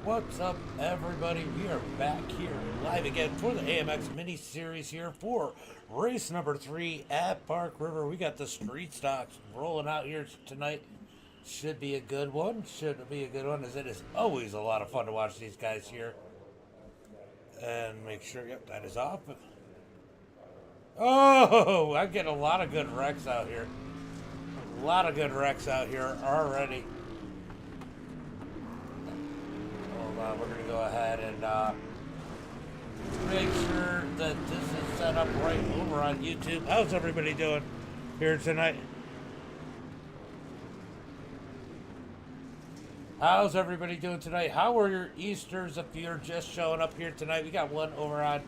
What's up, everybody? We are back here live again for the AMX mini series here for race number 3 at Park River. We got the street stocks rolling out here tonight. Should be a good one. Should be a good one, as it is always a lot of fun to watch these guys here. And make sure, yep, that is off. Oh, I'm getting a lot of good wrecks out here. A lot of good wrecks out here already. We're going to go ahead and make sure that this is set up right over on YouTube. How's everybody doing here tonight? How's everybody doing tonight? How are your Easters if you're just showing up here tonight? We got one over on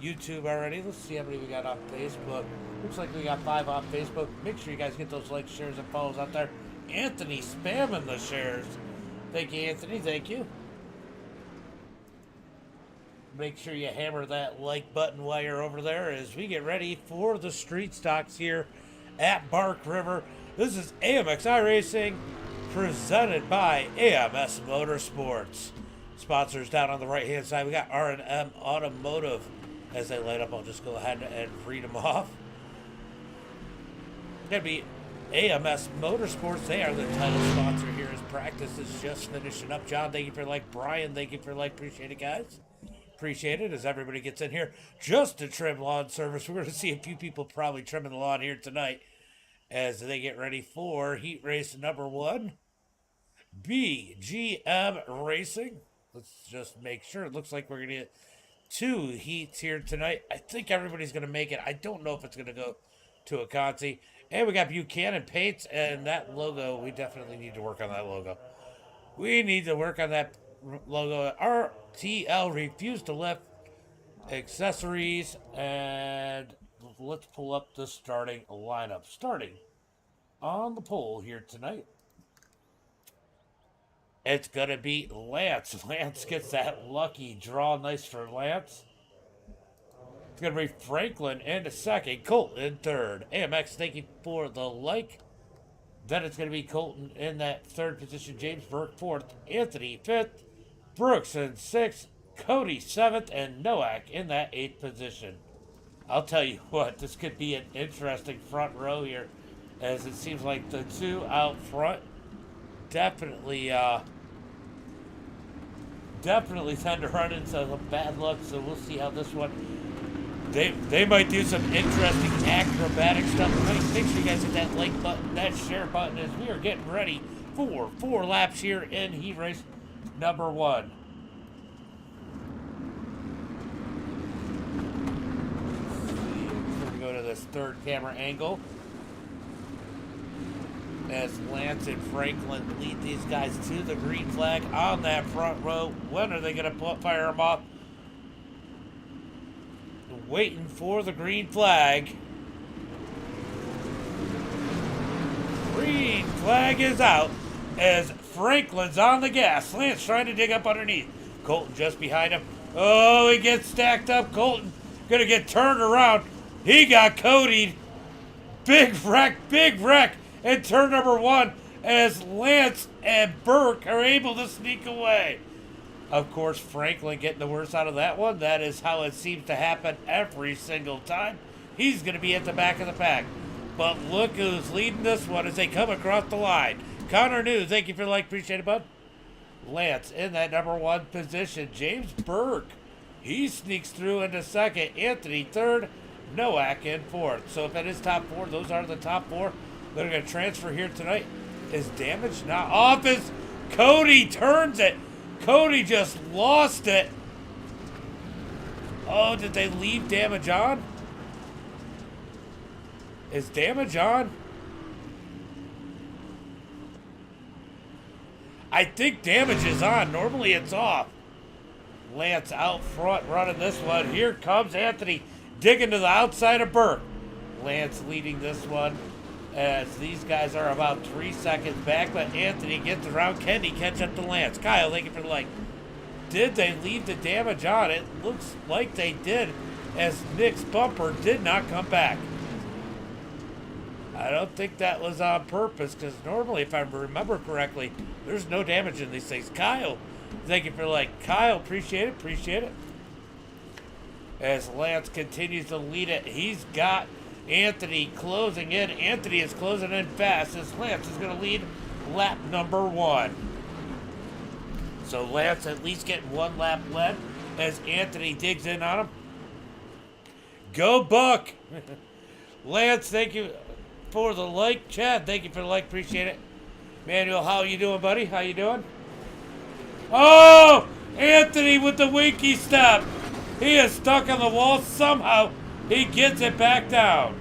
YouTube already. Let's see how many we got on Facebook. Looks like we got 5 on Facebook. Make sure you guys get those likes, shares, and follows out there. Anthony spamming the shares. Thank you, Anthony. Thank you. Make sure you hammer that like button while you're over there as we get ready for the street stocks here at Park River. This is AMX iRacing presented by AMS Motorsports. Sponsors down on the right hand side. We got R&M Automotive. As they light up, I'll just go ahead and read them off. Gonna be AMS Motorsports. They are the title sponsor here as practice is just finishing up. John, thank you for like. Brian, thank you for like. Appreciate it, guys. Appreciate it as everybody gets in here just to trim lawn service. We're going to see a few people probably trimming the lawn here tonight as they get ready for heat race number 1. BGM Racing. Let's just make sure. It looks like we're going to get 2 heats here tonight. I think everybody's going to make it. I don't know if it's going to go to a Conti. And we got Buchanan Paints and that logo. We definitely need to work on that logo. We need to work on that logo. RTL refused to lift accessories, and let's pull up the starting lineup. Starting on the pole here tonight, it's gonna be Lance. Lance gets that lucky draw. Nice for Lance. It's gonna be Franklin in second, Colton in third. AMX, thank you for the like. Then it's going to be Colton in that third position, James Burke 4th, Anthony 5th, Brooks in 6th, Cody 7th, and Nowak in that 8th position. I'll tell you what, this could be an interesting front row here, as it seems like the 2 out front definitely tend to run into some bad luck, so we'll see how this one. They might do some interesting acrobatic stuff. Make sure you guys hit that like button, that share button, as we are getting ready for 4 laps here in heat race number 1. We're going to go to this third camera angle as Lance and Franklin lead these guys to the green flag on that front row. When are they going to fire them off? Waiting for the green flag. Green flag is out as Franklin's on the gas. Lance trying to dig up underneath. Colton just behind him. Oh, he gets stacked up. Colton gonna get turned around. He got Cody'd. Big wreck in turn number 1 as Lance and Burke are able to sneak away. Of course, Franklin getting the worst out of that one. That is how it seems to happen every single time. He's going to be at the back of the pack. But look who's leading this one as they come across the line. Connor New, thank you for the like. Appreciate it, bud. Lance in that number 1 position. James Burke, he sneaks through into second. Anthony 3rd. Nowak in 4th. So if it is top 4, those are the top 4 that are going to transfer here tonight. Is damage not off as Cody turns it. Cody just lost it. Oh, did they leave damage on? Is damage on? I think damage is on. Normally it's off. Lance out front running this one. Here comes Anthony digging to the outside of Burke. Lance leading this one as these guys are about 3 seconds back, but Anthony gets around. Can he catch up to Lance? Kyle, thank you for the like. Did they leave the damage on? It looks like they did, as Nick's bumper did not come back. I don't think that was on purpose, because normally, if I remember correctly, there's no damage in these things. Kyle, Thank you for the like. Kyle, appreciate it. Appreciate it. As Lance continues to lead it, he's got Anthony closing in. Anthony is closing in fast as Lance is going to lead lap number 1. So Lance at least getting 1 lap led as Anthony digs in on him. Go Buck! Lance, thank you for the like. Chad, thank you for the like. Appreciate it. Manuel, how you doing, buddy? How you doing? Oh! Anthony with the winky step. He is stuck on the wall. Somehow, he gets it back down.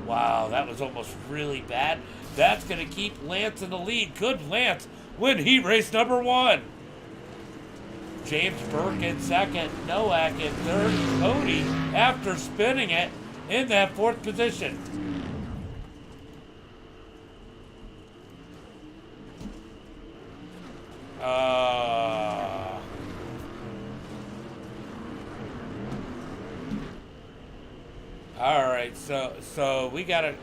Wow, that was almost really bad. That's going to keep Lance in the lead. Good Lance win heat race number 1. James Burke in second. Nowak in third. Cody, after spinning it, in that 4th position. All right, so we're gonna.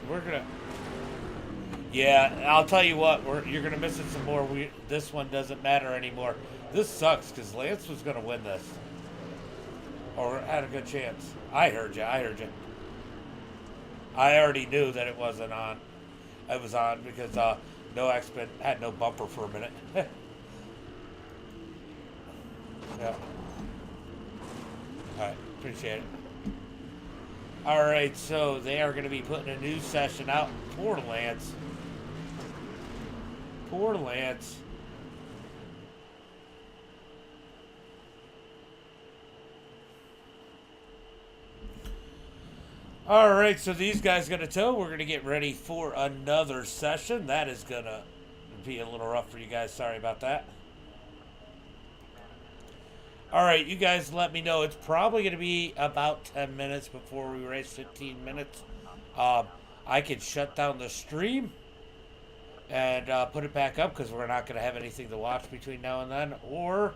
Yeah, I'll tell you what, you're gonna miss it some more. This one doesn't matter anymore. This sucks because Lance was gonna win this, or had a good chance. I heard you. I already knew that it wasn't on. It was on because Noak's had no bumper for a minute. Yeah. All right, appreciate it. All right, so they are going to be putting a new session out. Poor Lance. Poor Lance. All right, so these guys going to tow. We're going to get ready for another session. That is going to be a little rough for you guys. Sorry about that. All right, you guys let me know. It's probably going to be about 10 minutes before we race, 15 minutes. I can shut down the stream and put it back up because we're not going to have anything to watch between now and then. Or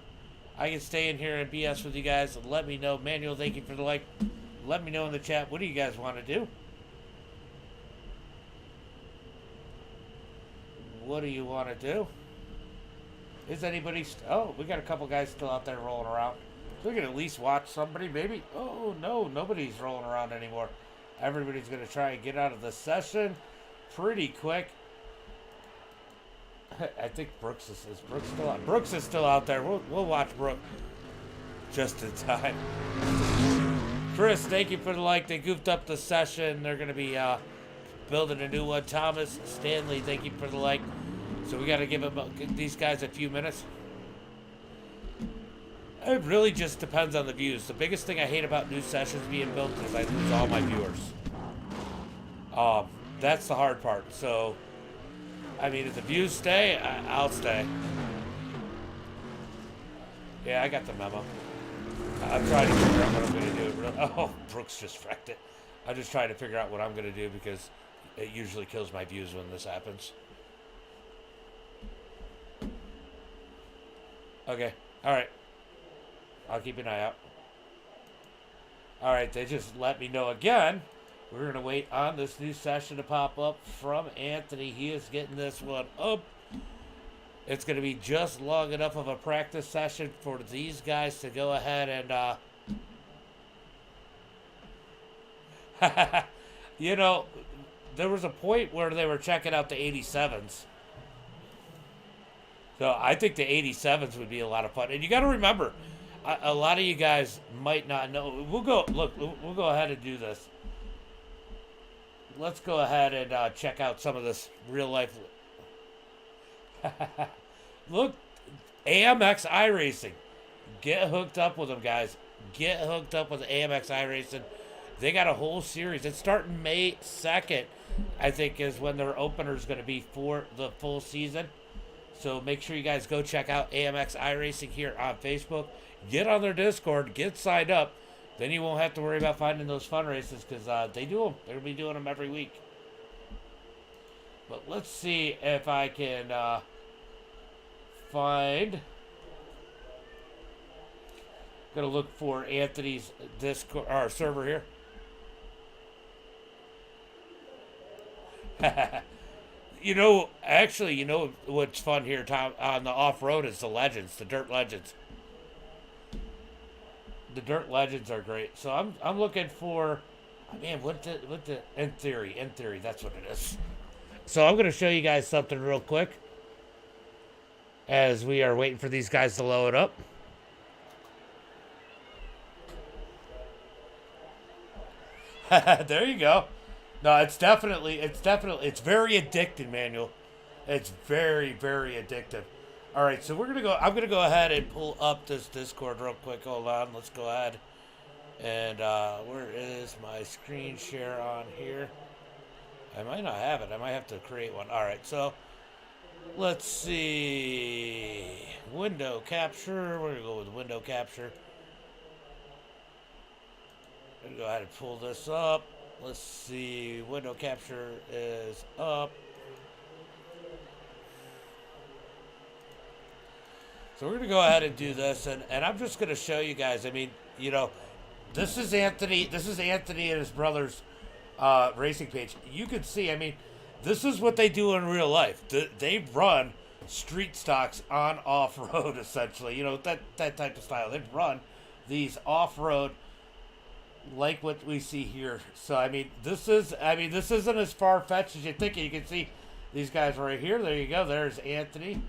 I can stay in here and BS with you guys. And let me know. Manuel, thank you for the like. Let me know in the chat. What do you guys want to do? What do you want to do? Is anybody... oh, we got a couple guys still out there rolling around. So we can at least watch somebody, maybe. Oh, no, nobody's rolling around anymore. Everybody's going to try and get out of the session pretty quick. I think Brooks is Brooks still out. Brooks is still out there. We'll watch Brooks just in time. Chris, thank you for the like. They goofed up the session. They're going to be building a new one. Thomas, Stanley, thank you for the like. So we got to give these guys a few minutes. It really just depends on the views. The biggest thing I hate about new sessions being built is I lose all my viewers. That's the hard part. So, I mean, if the views stay, I'll stay. Yeah, I got the memo. I'm trying to figure out what I'm going to do. Oh, Brooks just wrecked it. I'm just trying to figure out what I'm going to do because it usually kills my views when this happens. Okay. All right. I'll keep an eye out. All right. They just let me know again. We're going to wait on this new session to pop up from Anthony. He is getting this one up. It's going to be just long enough of a practice session for these guys to go ahead and, you know, there was a point where they were checking out the 87s. So I think the 87s would be a lot of fun. And you got to remember, a lot of you guys might not know. We'll go ahead and do this. Let's go ahead and check out some of this real life. Look, AMX iRacing. Get hooked up with them, guys. Get hooked up with AMX iRacing. They got a whole series. It's starting May 2nd, I think, is when their opener is going to be for the full season. So make sure you guys go check out AMX iRacing here on Facebook. Get on their Discord. Get signed up. Then you won't have to worry about finding those fun races because they do them. They'll be doing them every week. But let's see if I can find... Gonna look for Anthony's Discord or server here. Actually, what's fun here, Tom, on the off road is the legends, the dirt legends. The dirt legends are great. So I'm looking for, man, what the in theory, that's what it is. So I'm gonna show you guys something real quick as we are waiting for these guys to load up. There you go. No, it's very addicting, Manuel. It's very, very addictive. All right, so I'm gonna go ahead and pull up this Discord real quick. Hold on, let's go ahead. And where is my screen share on here? I might not have it. I might have to create one. All right, so let's see. Window capture. We're gonna go with window capture. I'm gonna go ahead and pull this up. Let's see. Window capture is up. So we're going to go ahead and do this, and I'm just going to show you guys. I mean, this is Anthony. This is Anthony and his brother's racing page. You can see, I mean, this is what they do in real life. They run street stocks on off-road, essentially. That type of style. They run these off-road like what we see here. So, this isn't as far-fetched as you think. You can see these guys right here. There you go. There's Anthony.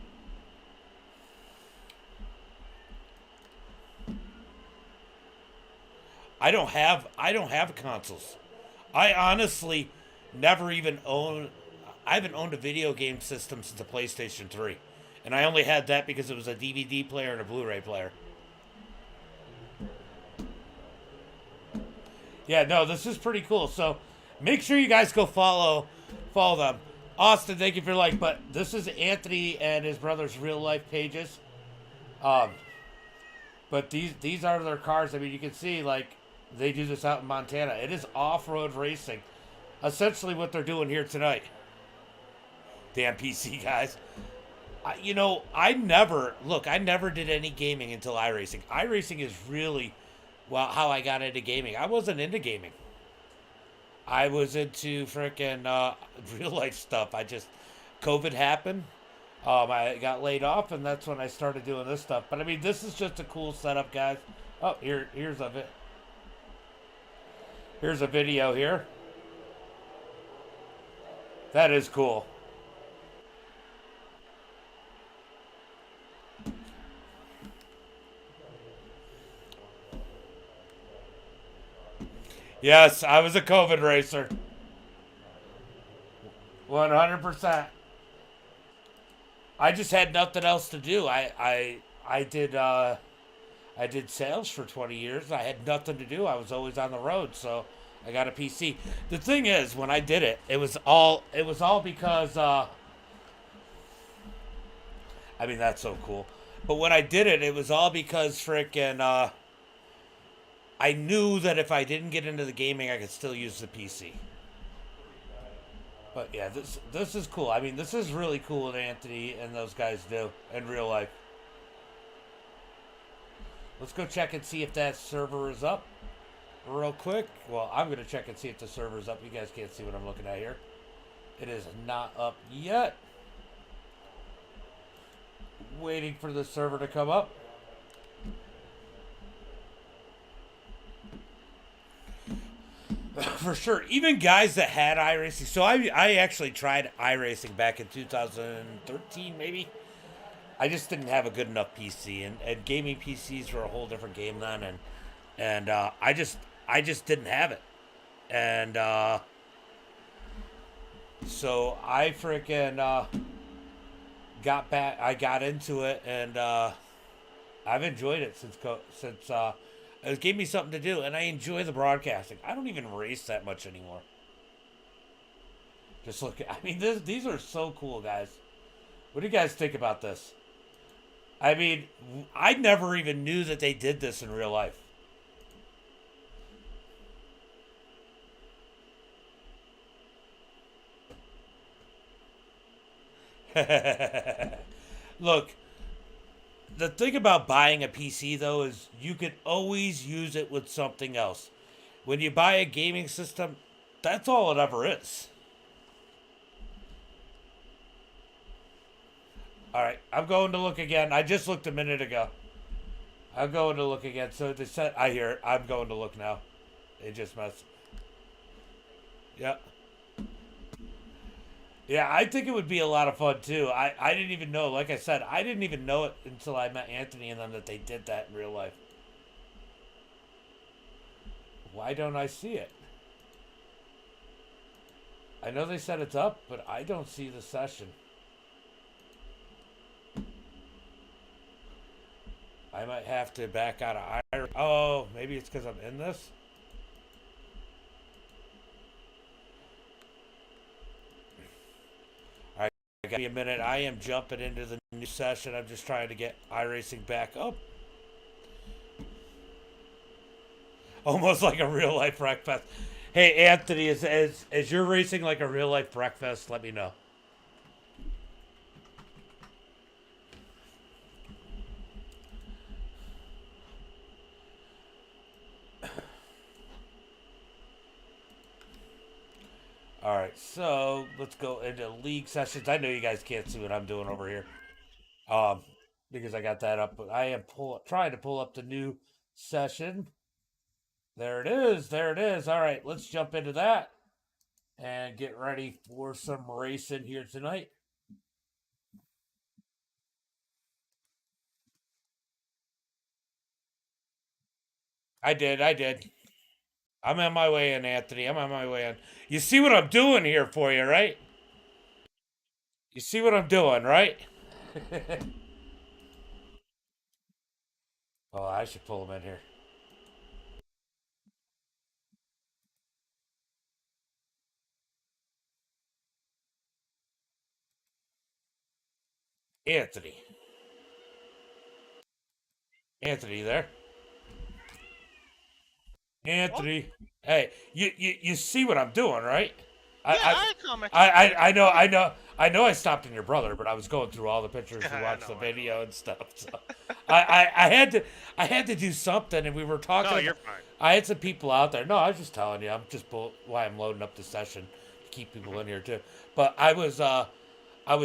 I don't have consoles. I honestly never even own. I haven't owned a video game system since the PlayStation 3, and I only had that because it was a DVD player and a Blu-ray player. Yeah, no, this is pretty cool. So make sure you guys go follow them. Austin, thank you for your like. But this is Anthony and his brother's real life pages. But these are their cars. I mean, you can see like they do this out in Montana. It is off-road racing. Essentially what they're doing here tonight. Damn PC guys. I never did any gaming until iRacing. iRacing is really how I got into gaming. I wasn't into gaming. I was into freaking real life stuff. COVID happened. I got laid off, and that's when I started doing this stuff. But this is just a cool setup, guys. Oh, here's a bit. Here's a video here. That is cool. Yes, I was a COVID racer. 100%. I just had nothing else to do. I did sales for 20 years. I had nothing to do. I was always on the road, so I got a PC. The thing is, when I did it, it was all because that's so cool. But when I did it, it was all because freaking I knew that if I didn't get into the gaming, I could still use the PC. But yeah, this is cool. This is really cool what Anthony and those guys do in real life. Let's go check and see if that server is up real quick. Well, I'm going to check and see if the server is up. You guys can't see what I'm looking at here. It is not up yet. Waiting for the server to come up. For sure. Even guys that had iRacing. So I actually tried iRacing back in 2013, maybe. I just didn't have a good enough PC, and gaming PCs were a whole different game then, and I just didn't have it, and so I freaking got back. I got into it, and I've enjoyed it since it gave me something to do, and I enjoy the broadcasting. I don't even race that much anymore. Just look at. These are so cool, guys. What do you guys think about this? I never even knew that they did this in real life. Look, the thing about buying a PC, though, is you can always use it with something else. When you buy a gaming system, that's all it ever is. All right, I'm going to look again. I just looked a minute ago. I'm going to look again. So they said, I hear it. I'm going to look now. It just messed. Yep. Yeah, I think it would be a lot of fun too. I didn't even know, like I said, I didn't even know it until I met Anthony and them that they did that in real life. Why don't I see it? I know they said it's up, but I don't see the session. I might have to back out of iRacing. Oh, maybe it's because I'm in this? Alright, give me a minute. I am jumping into the new session. I'm just trying to get iRacing back up. Almost like a real life breakfast. Hey, Anthony, is your racing like a real life breakfast? Let me know. All right, so let's go into league sessions. I know you guys can't see what I'm doing over here, um, because I got that up. But I am trying to pull up the new session. There it is. There it is. All right, let's jump into that and get ready for some racing here tonight. I did. I did. I'm on my way in, Anthony. I'm on my way in. You see what I'm doing here for you, right? You see what I'm doing, right? Oh, I should pull him in here. Anthony. Anthony, there. Anthony. Hey, you see what I'm doing, right? I know I stopped in your brother, but I was going through all the pictures to watch the video and stuff. So I had to do something, and we were talking. No, you're fine. I had some people out there. No, I was just telling you. I'm just why I'm loading up the session to keep people in here too. But I was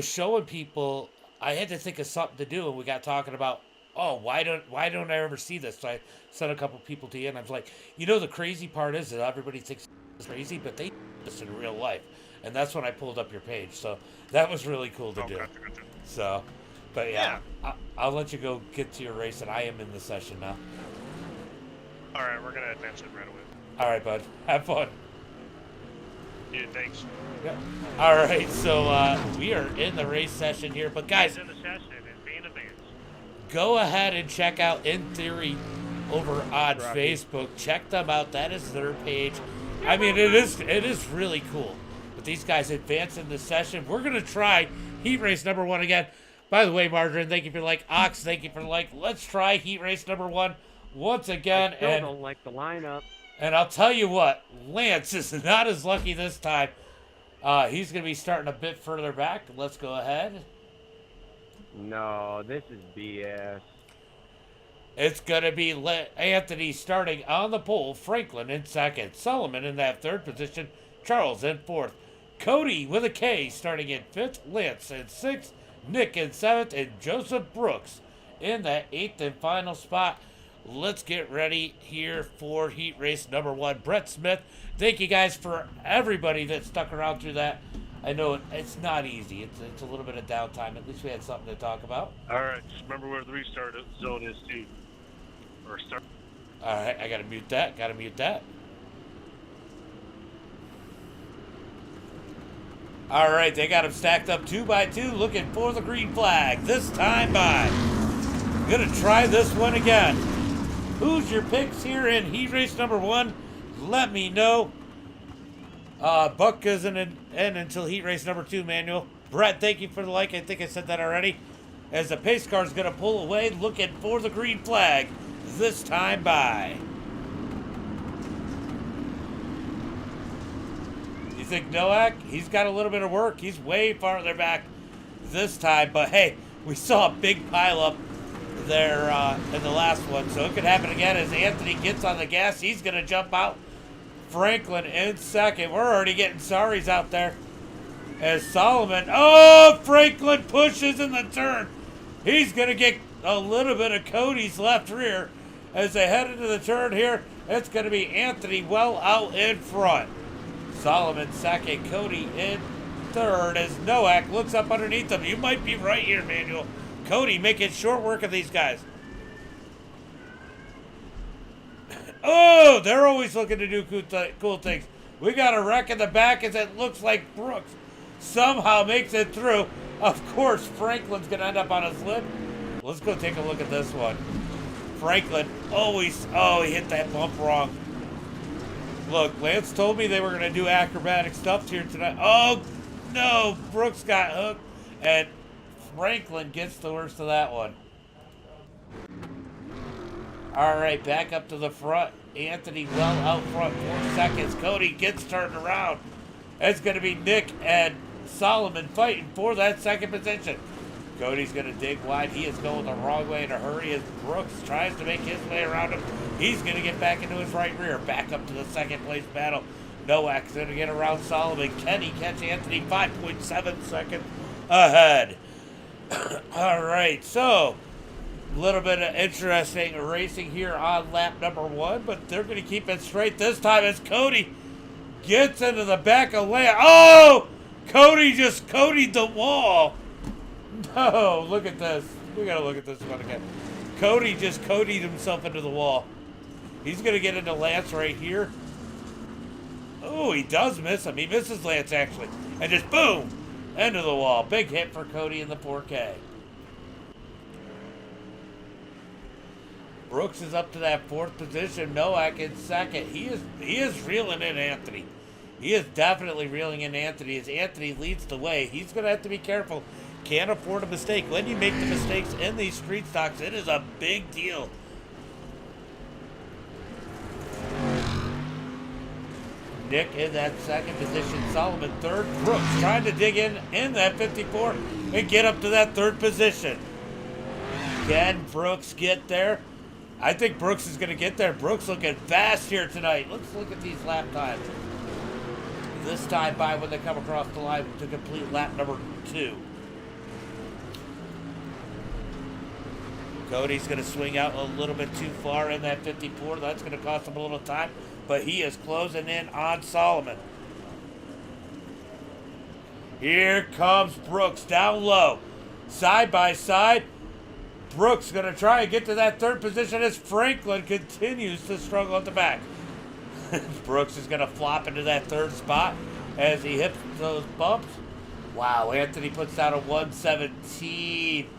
showing people. I had to think of something to do, and we got talking about. Oh, why don't I ever see this? So I sent a couple people to you, and I was like, the crazy part is that everybody thinks it's crazy, but they do this in real life, and that's when I pulled up your page. So that was really cool to do. Gotcha. So, but yeah, I'll let you go get to your race, and I am in the session now. All right, we're gonna advance it right away. All right, bud. Have fun. Yeah, thanks. Yeah. All right, so we are in the race session here, but guys, in the session and being advanced. Go ahead and check out In Theory over on Facebook. Check them out. That is their page. I mean, it is really cool. But these guys advance in the session. We're gonna try Heat Race number 1 again. By the way, Margarine, thank you for the like. Ox, thank you for the like. Let's try Heat Race number 1 once again. I still don't like the lineup. And I'll tell you what, Lance is not as lucky this time. He's gonna be starting a bit further back. Let's go ahead. No, this is BS. It's going to be Anthony starting on the pole, Franklin in second, Solomon in that third position, Charles in fourth, Cody with a K starting in fifth, Lance in sixth, Nick in seventh, and Joseph Brooks in that eighth and final spot. Let's get ready here for Heat Race number 1. Brett Smith, thank you guys for everybody that stuck around through that. I know it's not easy. It's a little bit of downtime. At least we had something to talk about. All right, just remember where the restart zone is too. Or start. All right, I gotta mute that. All right, they got them stacked up 2 by 2, looking for the green flag. This time by. Gonna try this one again. Who's your picks here in Heat Race number 1? Let me know. Buck isn't in until Heat Race number 2, Manuel. Brett, thank you for the like. I think I said that already. As the pace car is going to pull away, looking for the green flag. This time by. You think Noack? He's got a little bit of work. He's way farther back this time. But hey, we saw a big pile up there in the last one. So it could happen again as Anthony gets on the gas. He's going to jump out. Franklin in second. We're already getting sorries out there. as Solomon, oh, Franklin pushes in the turn. He's going to get a little bit of Cody's left rear as they head into the turn here. It's going to be Anthony well out in front. Solomon second, Cody in third as Nowak looks up underneath them. You might be right here, Manuel. Cody making short work of these guys. Oh, they're always looking to do cool things. We got a wreck in the back as it looks like Brooks somehow makes it through. Of course, Franklin's going to end up on his lip. Let's go take a look at this one. Franklin always, oh, he hit that bump wrong. Look, Lance told me they were going to do acrobatic stuff here tonight. Oh, no, Brooks got hooked, and Franklin gets the worst of that one. All right, back up to the front. Anthony well out front, 4 seconds. Cody gets turned around. It's going to be Nick and Solomon fighting for that second position. Cody's going to dig wide. He is going the wrong way in a hurry as Brooks tries to make his way around him. He's going to get back into his right rear. Back up to the second place battle. Nowak's going to get around Solomon. Can he catch Anthony? 5.7 seconds ahead. All right, so a little bit of interesting racing here on lap number 1, but they're going to keep it straight this time as Cody gets into the back of lane. Oh! Cody just Cody'd the wall. No, look at this. We got to look at this one again. Cody just Cody'd himself into the wall. He's going to get into Lance right here. Oh, he does miss him. He misses Lance, actually. And just boom, into the wall. Big hit for Cody in the 4K. Brooks is up to that 4th position. Nowak in 2nd. He is reeling in Anthony. He is definitely reeling in Anthony as Anthony leads the way. He's going to have to be careful. Can't afford a mistake. When you make the mistakes in these street stocks, it is a big deal. Nick in that 2nd position. Solomon 3rd. Brooks trying to dig in that 54 and get up to that 3rd position. Can Brooks get there? I think Brooks is going to get there. Brooks looking fast here tonight. Let's look at these lap times. This time by when they come across the line to complete lap number 2. Cody's going to swing out a little bit too far in that 54. That's going to cost him a little time, but he is closing in on Solomon. Here comes Brooks down low. Side by side. Brooks going to try and get to that 3rd position as Franklin continues to struggle at the back. Brooks is going to flop into that 3rd spot as he hits those bumps. Wow, Anthony puts down a 117.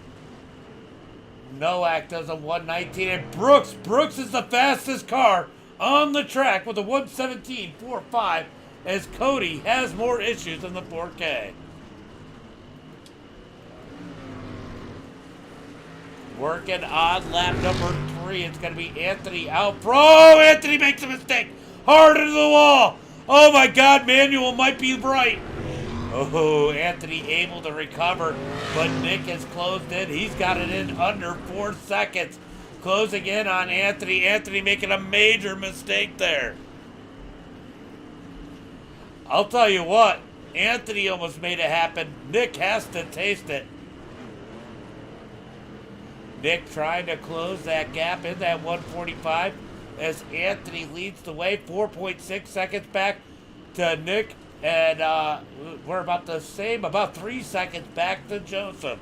Nowak does a 119. And Brooks is the fastest car on the track with a 117.45 as Cody has more issues in the 4K. Working on lap number 3. It's going to be Anthony out. Oh, Anthony makes a mistake. Hard into the wall. Oh, my God. Manuel might be right. Oh, Anthony able to recover, but Nick has closed in. He's got it in under 4 seconds. Closing in on Anthony. Anthony making a major mistake there. I'll tell you what. Anthony almost made it happen. Nick has to taste it. Nick trying to close that gap in that 145 as Anthony leads the way. 4.6 seconds back to Nick. And we're about the same, about 3 seconds back to Joseph.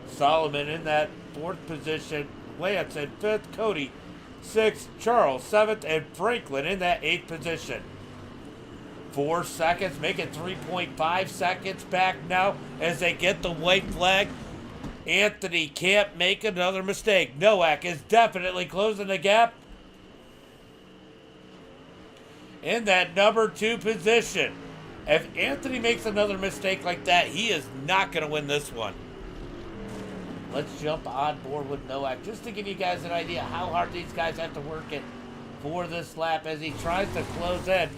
Solomon in that 4th position. Lance in 5th. Cody 6th. Charles 7th. And Franklin in that 8th position. 4 seconds, make it 3.5 seconds back now as they get the white flag. Anthony can't make another mistake. Nowak is definitely closing the gap in that number 2 position. If Anthony makes another mistake like that, he is not going to win this one. Let's jump on board with Nowak just to give you guys an idea how hard these guys have to work it for this lap as he tries to close in.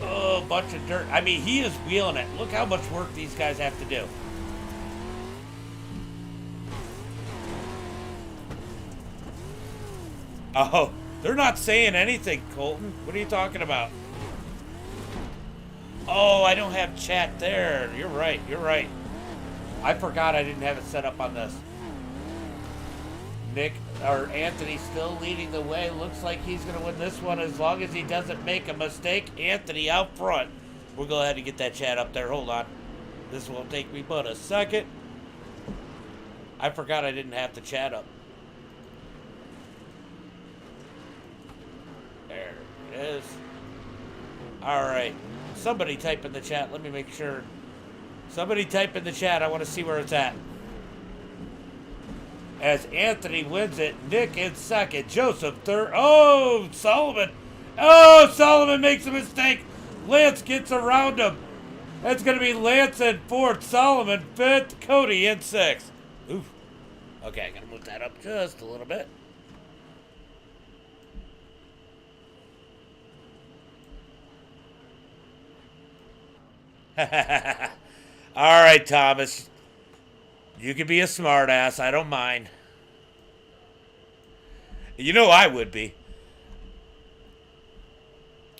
Oh, bunch of dirt. I mean, he is wheeling it. Look how much work these guys have to do. Oh, they're not saying anything, Colton. What are you talking about? Oh, I don't have chat there. You're right. You're right. I forgot I didn't have it set up on this. Nick or Anthony still leading the way. Looks like he's going to win this one as long as he doesn't make a mistake. Anthony out front. We'll go ahead and get that chat up there. Hold on. This won't take me but a second. I forgot I didn't have the chat up. There it is. All right. Somebody type in the chat. Let me make sure. Somebody type in the chat. I want to see where it's at. As Anthony wins it, Nick in second, Joseph third. Oh, Solomon. Oh, Solomon makes a mistake. Lance gets around him. That's going to be Lance in fourth, Solomon fifth, Cody in sixth. Oof. Okay, I got to move that up just a little bit. All right, Thomas. You can be a smartass. I don't mind. You know I would be.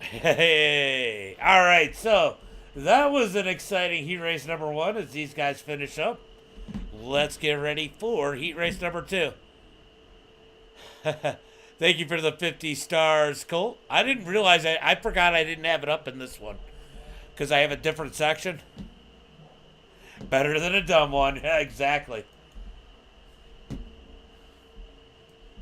Hey. All right, so that was an exciting heat race number 1 as these guys finish up. Let's get ready for heat race number 2. Thank you for the 50 stars, Colt. I didn't realize I forgot I didn't have it up in this one because I have a different section. Better than a dumb one. Yeah, exactly.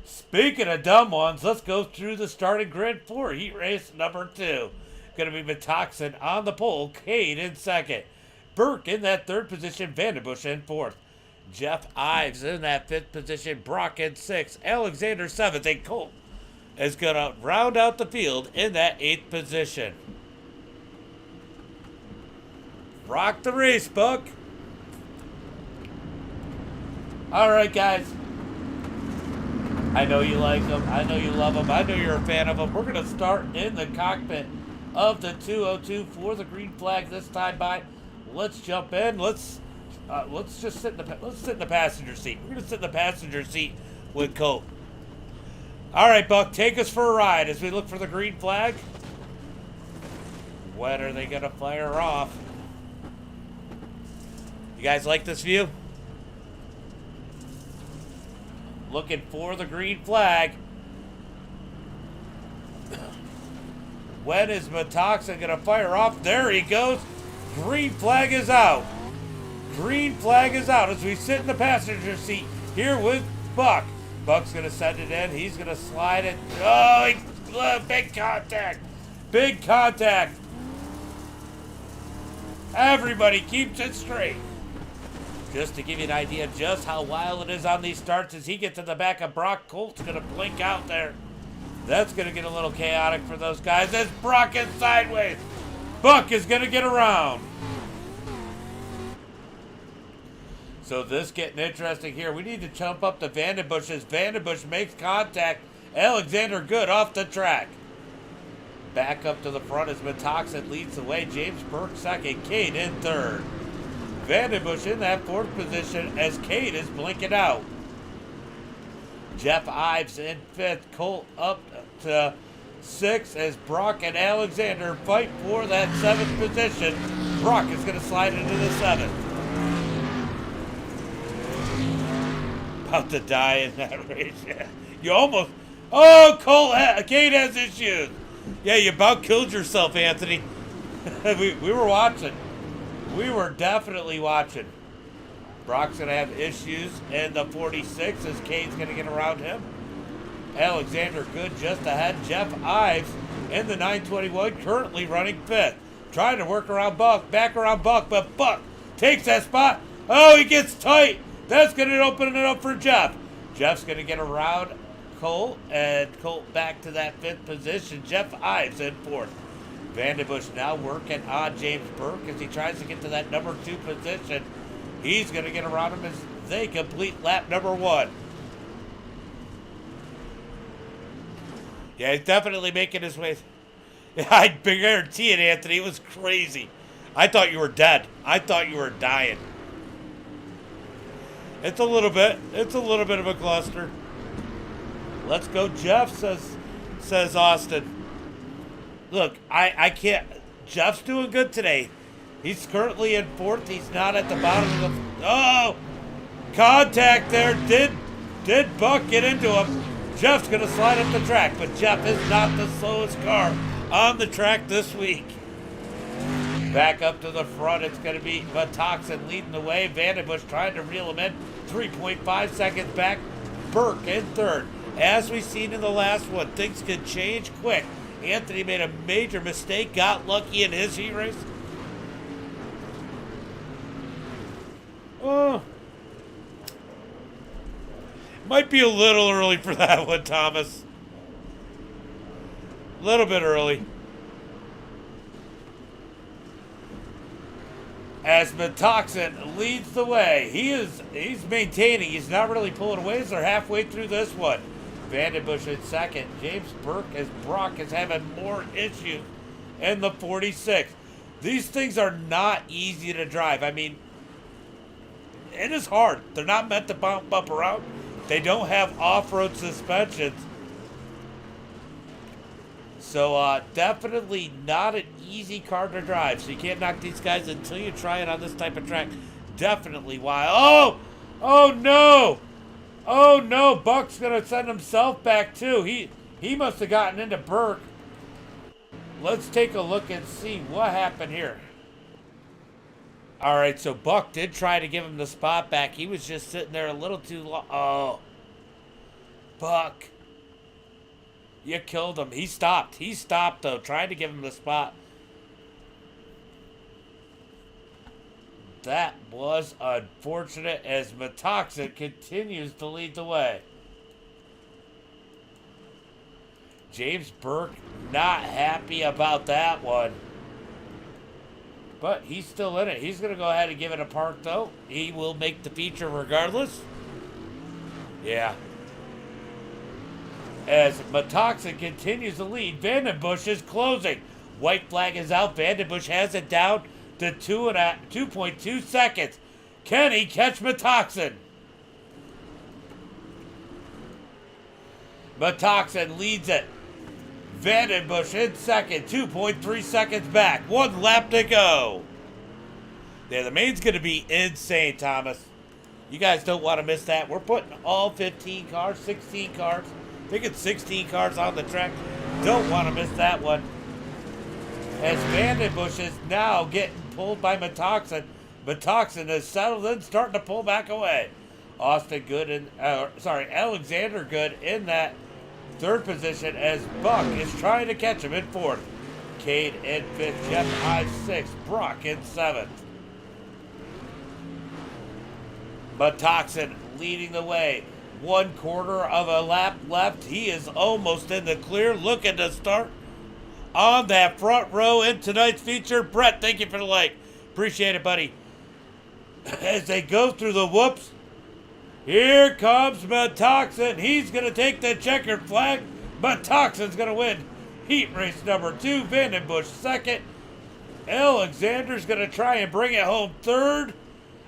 Speaking of dumb ones, let's go through the starting grid for heat race number 2. Going to be Metoxen on the pole, Cade in second, Burke in that third position, Vanderbush in fourth, Jeff Ives in that fifth position, Brock in sixth, Alexander seventh, and Colt is going to round out the field in that eighth position. Rock the race, Buck. All right, guys. I know you like them. I know you love them. I know you're a fan of them. We're going to start in the cockpit of the 202 for the green flag this time by. Let's jump in. Let's just sit in the passenger seat. We're going to sit in the passenger seat with Colt. All right, Buck, take us for a ride as we look for the green flag. When are they going to fire off? You guys like this view? Looking for the green flag. When is Metoxen going to fire off? There he goes. Green flag is out. Green flag is out as we sit in the passenger seat here with Buck. Buck's going to send it in. He's going to slide it. Oh, big contact. Big contact. Everybody keeps it straight. Just to give you an idea just how wild it is on these starts as he gets in the back of Brock. Colt's going to blink out there. That's going to get a little chaotic for those guys as Brock is sideways. Buck is going to get around. So this getting interesting here. We need to jump up to Vandenbush as Vandenbush makes contact. Alexander Good off the track. Back up to the front as Metoxen leads the way. James Burke second. Cade in third. Vandenbush in that fourth position as Cade is blinking out. Jeff Ives in fifth. Colt up to sixth as Brock and Alexander fight for that seventh position. Brock is going to slide into the seventh. About to die in that race. You almost... Oh, Cade has issues. Yeah, you about killed yourself, Anthony. we were watching. We were definitely watching. Brock's going to have issues in the 46 as Cade's going to get around him. Alexander Good just ahead. Jeff Ives in the 921 currently running fifth. Trying to work around Buck, back around Buck, but Buck takes that spot. Oh, he gets tight. That's going to open it up for Jeff. Jeff's going to get around Colt, and Colt back to that fifth position. Jeff Ives in fourth. Vandenbush now working on James Burke as he tries to get to that number 2 position. He's going to get around him as they complete lap number 1. Yeah, he's definitely making his way. I guarantee it, Anthony. It was crazy. I thought you were dead. I thought you were dying. It's a little bit. It's a little bit of a cluster. Let's go, Jeff, says Austin. Look, I can't. Jeff's doing good today. He's currently in fourth. He's not at the bottom of the... Oh! Contact there. Did Buck get into him? Jeff's going to slide up the track, but Jeff is not the slowest car on the track this week. Back up to the front, it's going to be Matoxin leading the way. Vandenbush trying to reel him in. 3.5 seconds back. Burke in third. As we've seen in the last one, things could change quick. Anthony made a major mistake, got lucky in his heat race. Oh. Might be a little early for that one, Thomas. A little bit early. As Matoxin leads the way, he's maintaining. He's not really pulling away as they're halfway through this one. Vandenbush in second. James Burke as Brock is having more issues in the 46. These things are not easy to drive. I mean, it is hard. They're not meant to bump up around. They don't have off-road suspensions. So definitely not an easy car to drive. So you can't knock these guys until you try it on this type of track. Definitely why. Oh! Oh no! Oh no! Buck's gonna send himself back too. He must have gotten into Burke. Let's take a look and see what happened here. Alright, so Buck did try to give him the spot back. He was just sitting there a little too long. Oh. Buck. You killed him. He stopped. He stopped, though, trying to give him the spot. That was unfortunate as Matoxin continues to lead the way. James Burke not happy about that one. But he's still in it. He's going to go ahead and give it a park, though. He will make the feature regardless. Yeah. As Matoxin continues to lead, Vandenbush is closing. White flag is out. Vandenbush has it down to 2.2 seconds. Can he catch Matoxin? Matoxin leads it. Vandenbush in second, 2.3 seconds back. 1 lap to go. Yeah, the main's going to be insane, Thomas. You guys don't want to miss that. We're putting all 15 cars, 16 cars. I think it's 16 cars on the track. Don't want to miss that one. As Vandenbush is now getting pulled by Matoxin. Matoxin is settled in, starting to pull back away. Alexander Good in that third position as Buck is trying to catch him in fourth. Cade in fifth, Jeff Ives sixth, Brock in seventh. Matoxin leading the way. 1/4 of a lap left. He is almost in the clear, looking to start on that front row in tonight's feature. Brett, thank you for the like. Appreciate it, buddy. As they go through the whoops, here comes Matoxin. He's going to take the checkered flag. Matoxin's going to win heat race number 2. Vandenbush second. Alexander's going to try and bring it home third.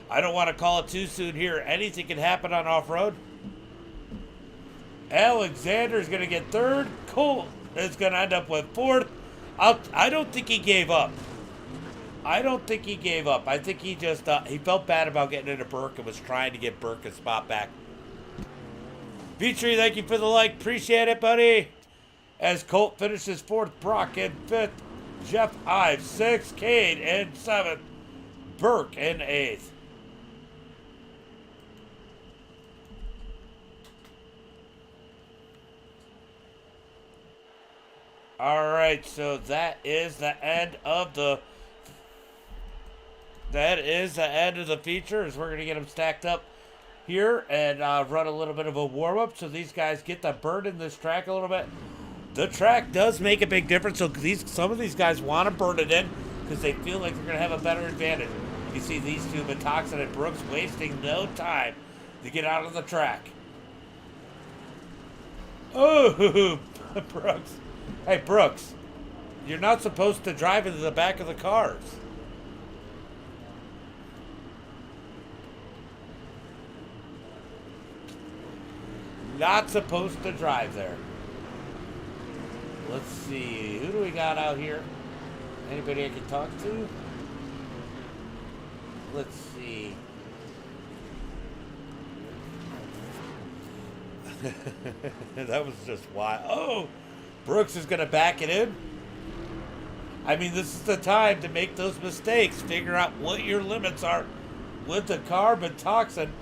I don't want to call it too soon here. Anything can happen on off-road. Alexander's going to get third. Cole is going to end up with fourth. I don't think he gave up. I think he just he felt bad about getting into Burke and was trying to get Burke a spot back. Petrie, thank you for the like. Appreciate it, buddy. As Colt finishes fourth, Brock in fifth, Jeff Ives sixth, Cade in seventh, Burke in eighth. All right, so that is the end of the feature. As we're gonna get them stacked up here and run a little bit of a warm up, so these guys get to burn in this track a little bit. The track does make a big difference. So some of these guys want to burn it in because they feel like they're gonna have a better advantage. You see these two, Matoxin and Brooks, wasting no time to get out of the track. Oh, Brooks. Hey, Brooks, you're not supposed to drive into the back of the cars. Not supposed to drive there. Let's see. Who do we got out here? Anybody I can talk to? Let's see. That was just wild. Oh, Brooks is going to back it in. I mean, this is the time to make those mistakes. Figure out what your limits are with the carbon toxin.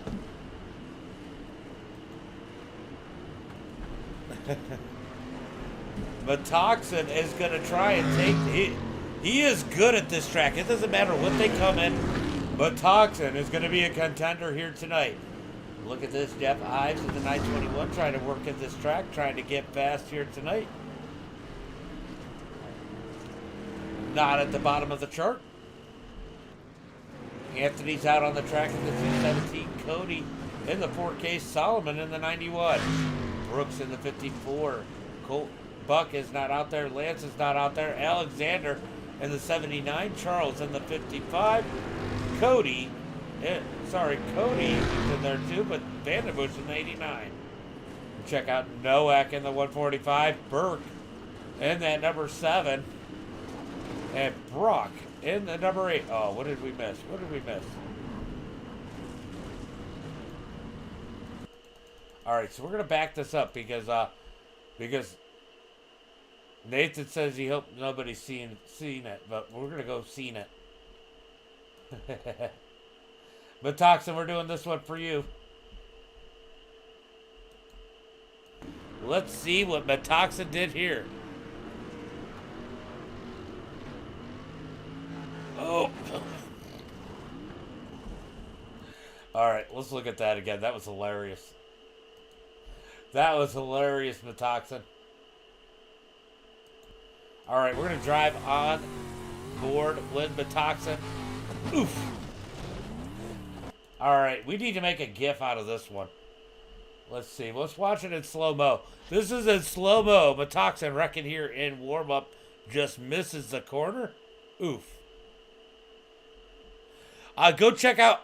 But Toxin is going to try and take... He is good at this track. It doesn't matter what they come in. But Toxin is going to be a contender here tonight. Look at this. Jeff Ives in the 921 trying to work at this track. Trying to get fast here tonight. Not at the bottom of the chart. Anthony's out on the track in the 217. Cody in the 4K. Solomon in the 91. Brooks in the 54. Colt Buck is not out there. Lance is not out there. Alexander in the 79. Charles in the 55. Cody is in there too, but Vanderbush in the 89. Check out Nowak in the 145. Burke in that number 7. And Brock in the number 8. Oh, what did we miss? What did we miss? All right, so we're gonna back this up because Nathan says he hoped nobody's seen it, but we're gonna go seen it. But Toxin, we're doing this one for you. Let's see what Metoxin did here. Oh. All right, let's look at that again. That was hilarious. That was hilarious, Metoxin. All right, we're going to drive on board with Metoxin. Oof. All right, we need to make a GIF out of this one. Let's see. Let's watch it in slow-mo. This is in slow-mo. Metoxin wrecking here in warm-up. Just misses the corner. Oof. Go check out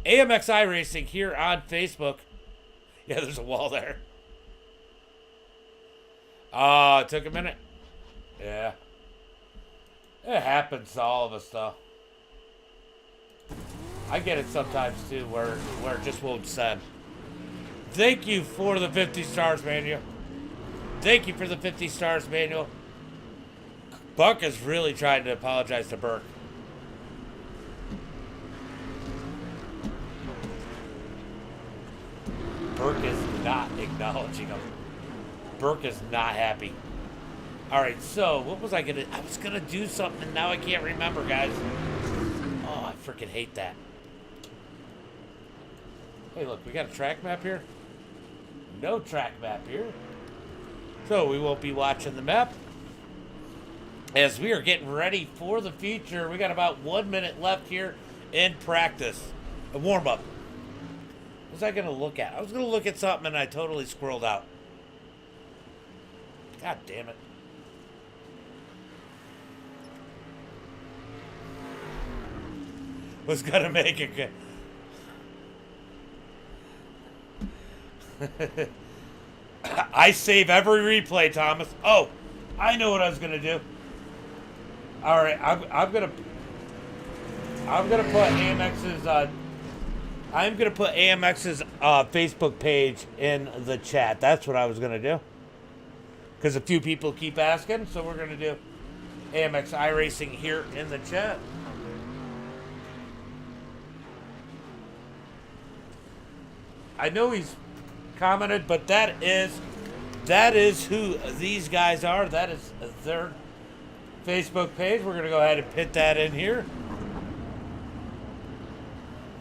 AMX iRacing here on Facebook. Yeah, there's a wall there. Oh, it took a minute. Yeah. It happens to all of us, though. I get it sometimes, too, where it just won't send. Thank you for the 50 stars, Manuel. Thank you for the 50 stars, Manuel. Buck is really trying to apologize to Burke. Burke is not acknowledging him. Burke is not happy. All right, so what was I gonna? I was gonna do something, and now I can't remember, guys. Oh, I freaking hate that. Hey, look, we got a track map here. No track map here. So we won't be watching the map. As we are getting ready for the feature, we got about 1 minute left here in practice. A warm-up. What was I going to look at? I was going to look at something and I totally squirreled out. God damn it. Was going to make it good. I save every replay, Thomas. Oh, I know what I was going to do. All right, I'm going to put AMX's Facebook page in the chat. That's what I was going to do. Because a few people keep asking, so we're going to do AMX iRacing here in the chat. I know he's commented, but that is who these guys are. That is their Facebook page. We're going to go ahead and put that in here.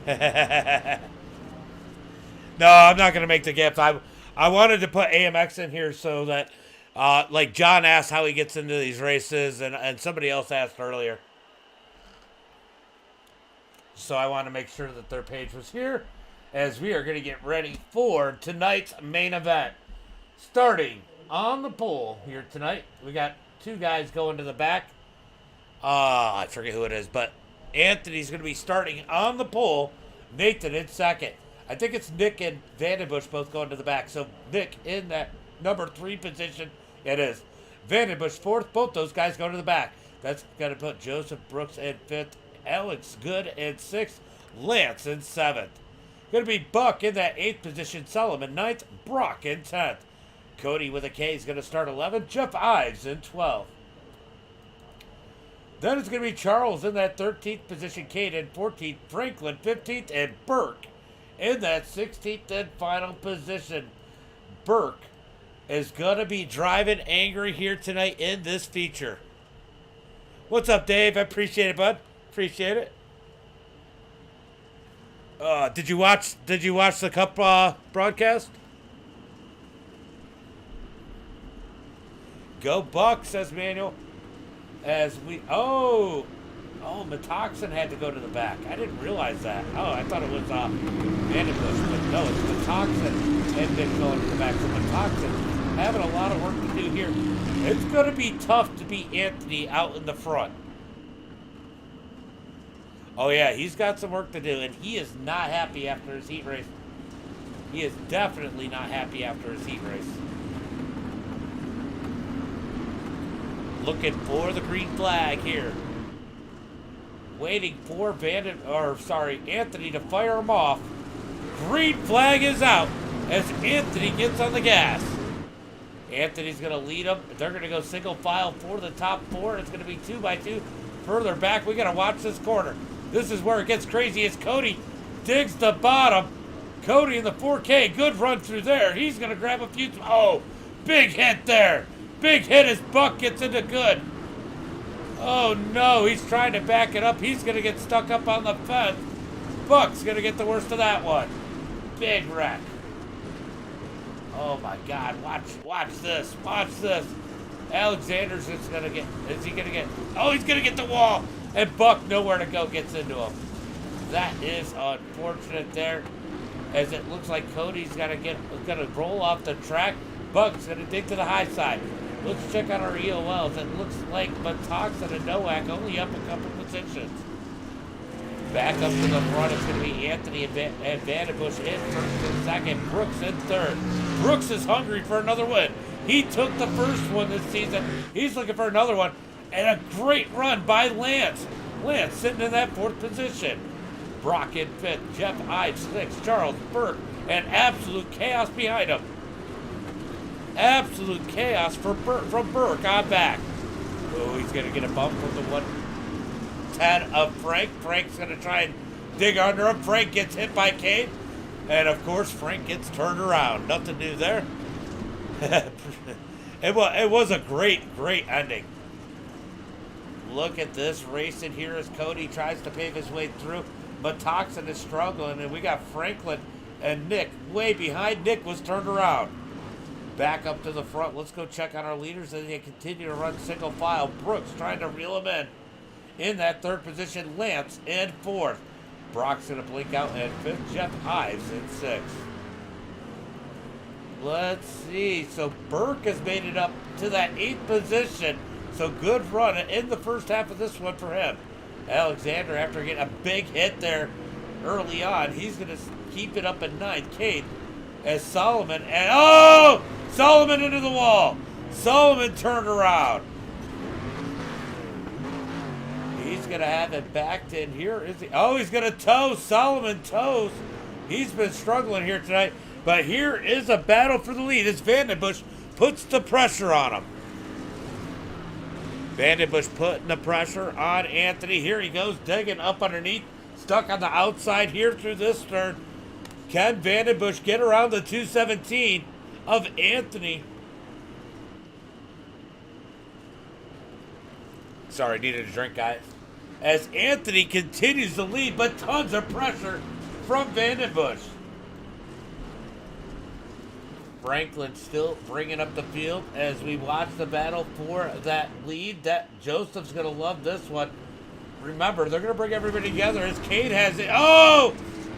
No, I'm not going to make the GIF. I wanted to put AMX in here so that, like John asked how he gets into these races, and somebody else asked earlier. So I want to make sure that their page was here, as we are going to get ready for tonight's main event. Starting on the pole here tonight, we got two guys going to the back. I forget who it is, but Anthony's going to be starting on the pole. Nathan in second. I think it's Nick and Vandenbush both going to the back. So Nick in that number 3 position. It is. Vandenbush fourth. Both those guys going to the back. That's going to put Joseph Brooks in 5th, Alex Good in 6th, Lance in 7th. Going to be Buck in that 8th position, Solomon 9th, Brock in 10th. Cody with a K is going to start 11th, Jeff Ives in 12th. Then it's going to be Charles in that 13th position, Kate in 14th, Franklin 15th, and Burke in that 16th and final position. Burke is going to be driving angry here tonight in this feature. What's up, Dave? I appreciate it, bud. Appreciate it. Did you watch the Cup broadcast? Go Buck, says Manuel. As we Metoxen had to go to the back. I didn't realize that. Oh, I thought it was Vandenbush, but no, it's Metoxen had been going to the back. So Metoxen having a lot of work to do here. It's going to be tough to beat Anthony out in the front. Oh yeah, he's got some work to do, and he is not happy after his heat race. He is definitely not happy after his heat race. Looking for the green flag here. Waiting for Anthony to fire him off. Green flag is out as Anthony gets on the gas. Anthony's going to lead them. They're going to go single file for the top 4. It's going to be 2 by 2. Further back, we got to watch this corner. This is where it gets crazy as Cody digs the bottom. Cody in the 4K. Good run through there. He's going to grab a few. Oh, big hit there. Big hit as Buck gets into Good. Oh no, he's trying to back it up. He's going to get stuck up on the fence. Buck's going to get the worst of that one. Big wreck. Oh my God, watch this. Watch this. Alexander's just going to get, is he going to get, oh, he's going to get the wall. And Buck, nowhere to go, gets into him. That is unfortunate there, as it looks like Cody's going to roll off the track. Buck's going to dig to the high side. Let's check out our EOLs. It looks like Metoxen and Nowak only up a couple positions. Back up to the front, it's going to be Anthony and Vandenbush in first and second. Brooks in third. Brooks is hungry for another win. He took the first one this season. He's looking for another one. And a great run by Lance. Lance sitting in that 4th position. Brock in 5th. Jeff Ives 6th. Charles Burke. And absolute chaos behind him. Absolute chaos from Burke on back. Oh, he's going to get a bump from the 110 of Frank. Frank's going to try and dig under him. Frank gets hit by Cade. And, of course, Frank gets turned around. Nothing new there. It was a great ending. Look at this racing here as Cody tries to pave his way through. Metoxen is struggling, and we got Franklin and Nick way behind. Nick was turned around. Back up to the front. Let's go check on our leaders as they continue to run single file. Brooks trying to reel him in. In that 3rd position, Lance in 4th. Brock's going to blink out in 5th. Jeff Ives in 6th. Let's see. So Burke has made it up to that 8th position. So good run in the first half of this one for him. Alexander, after getting a big hit there early on, he's going to keep it up at 9th. Cade as Solomon, and Solomon into the wall. Solomon turned around. He's going to have it backed in here. Is he? Oh, he's going to tow. Solomon tows. He's been struggling here tonight. But here is a battle for the lead as Vandenbush puts the pressure on him. Vandenbush putting the pressure on Anthony. Here he goes, digging up underneath. Stuck on the outside here through this turn. Can Vandenbush get around the 217 of Anthony? Sorry, needed a drink, guys. As Anthony continues to lead, but tons of pressure from Vandenbush. Franklin still bringing up the field as we watch the battle for that lead. That Joseph's going to love this one. Remember, they're going to bring everybody together as Cade has it. Oh!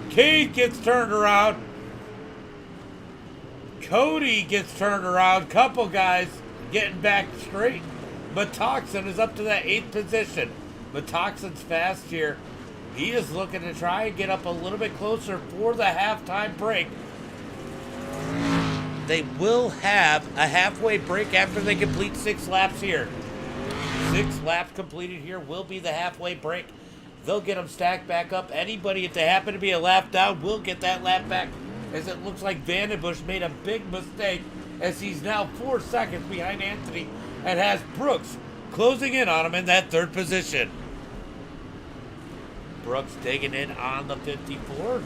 Cade gets turned around. Cody gets turned around. Couple guys getting back straight. Metoxen is up to that 8th position. Metoxen's fast here. He is looking to try and get up a little bit closer for the halftime break. They will have a halfway break after they complete 6 laps here. 6 laps completed here will be the halfway break. They'll get them stacked back up. Anybody, if they happen to be a lap down, will get that lap back, as it looks like Vandenbush made a big mistake, as he's now 4 seconds behind Anthony and has Brooks closing in on him in that 3rd position. Brooks digging in on the 54.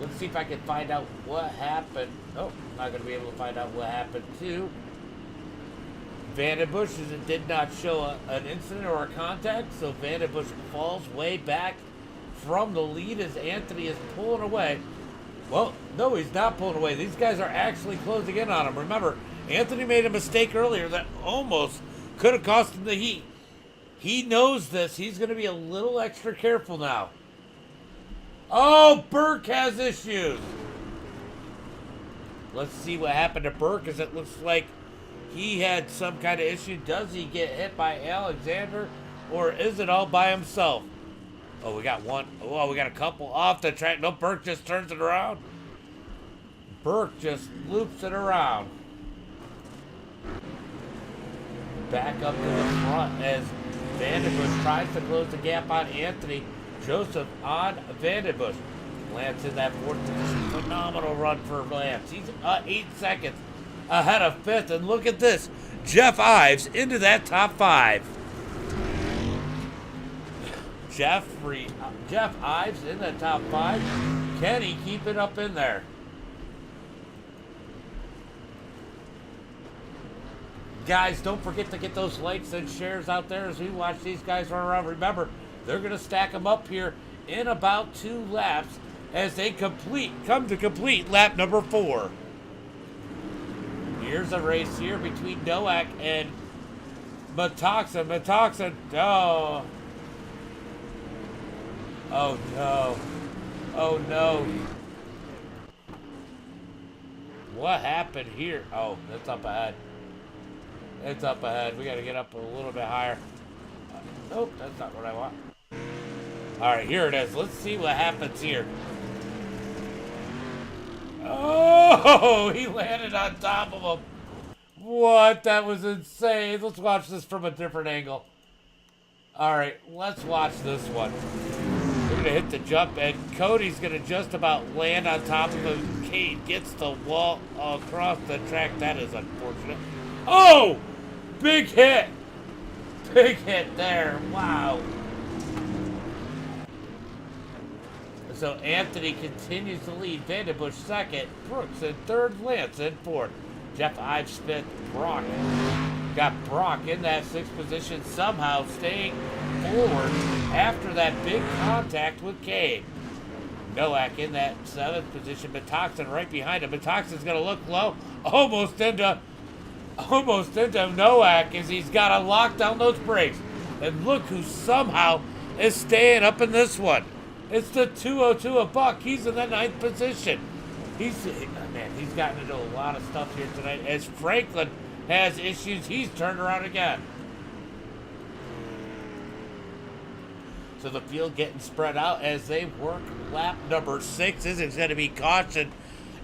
Let's see if I can find out what happened. Oh, not going to be able to find out what happened to Vandenbush, as it did not show an incident or a contact. So Vandenbush falls way back from the lead as Anthony is pulling away. Well, no, he's not pulling away. These guys are actually closing in on him. Remember, Anthony made a mistake earlier that almost could have cost him the heat. He knows this. He's going to be a little extra careful now. Oh, Burke has issues. Let's see what happened to Burke, as it looks like he had some kind of issue. Does he get hit by Alexander, or is it all by himself? Oh, we got one. Oh, we got a couple off the track. No, Burke just turns it around. Burke just loops it around. Back up to the front as Vandenbush tries to close the gap on Anthony. Joseph on Vandenbush. Lance in that 4th position. Phenomenal run for Lance. He's 8 seconds ahead of 5th. And look at this. Jeff Ives into that top 5. Jeff Ives in the top 5. Can he keep it up in there? Guys, don't forget to get those likes and shares out there as we watch these guys run around. Remember, they're going to stack them up here in about 2 laps as they come to complete lap number 4. Here's a race here between Nowak and Metoxen. Metoxen, oh. Oh no. Oh no. What happened here? Oh, that's up ahead. It's up ahead. We got to get up a little bit higher. Nope, that's not what I want. All right, here it is. Let's see what happens here. Oh, he landed on top of him. What? That was insane. Let's watch this from a different angle. All right, let's watch this one. We're going to hit the jump, and Cody's going to just about land on top of him. Cade gets the wall across the track. That is unfortunate. Oh! Big hit. Big hit there. Wow. So Anthony continues to lead. Vandenbush 2nd. Brooks in 3rd. Lance in 4th. Jeff Ives 5th. Brock. Got Brock in that 6th position, somehow staying forward after that big contact with Cade. Nowak in that 7th position. Metoxen right behind him. Metoxen's going to look low. Almost into Nowak as he's got to lock down those brakes. And look who somehow is staying up in this one. It's the 202 of Buck. He's in the 9th position. He's gotten into a lot of stuff here tonight. As Franklin has issues, he's turned around again. So the field getting spread out as they work lap number 6. This is going to be caution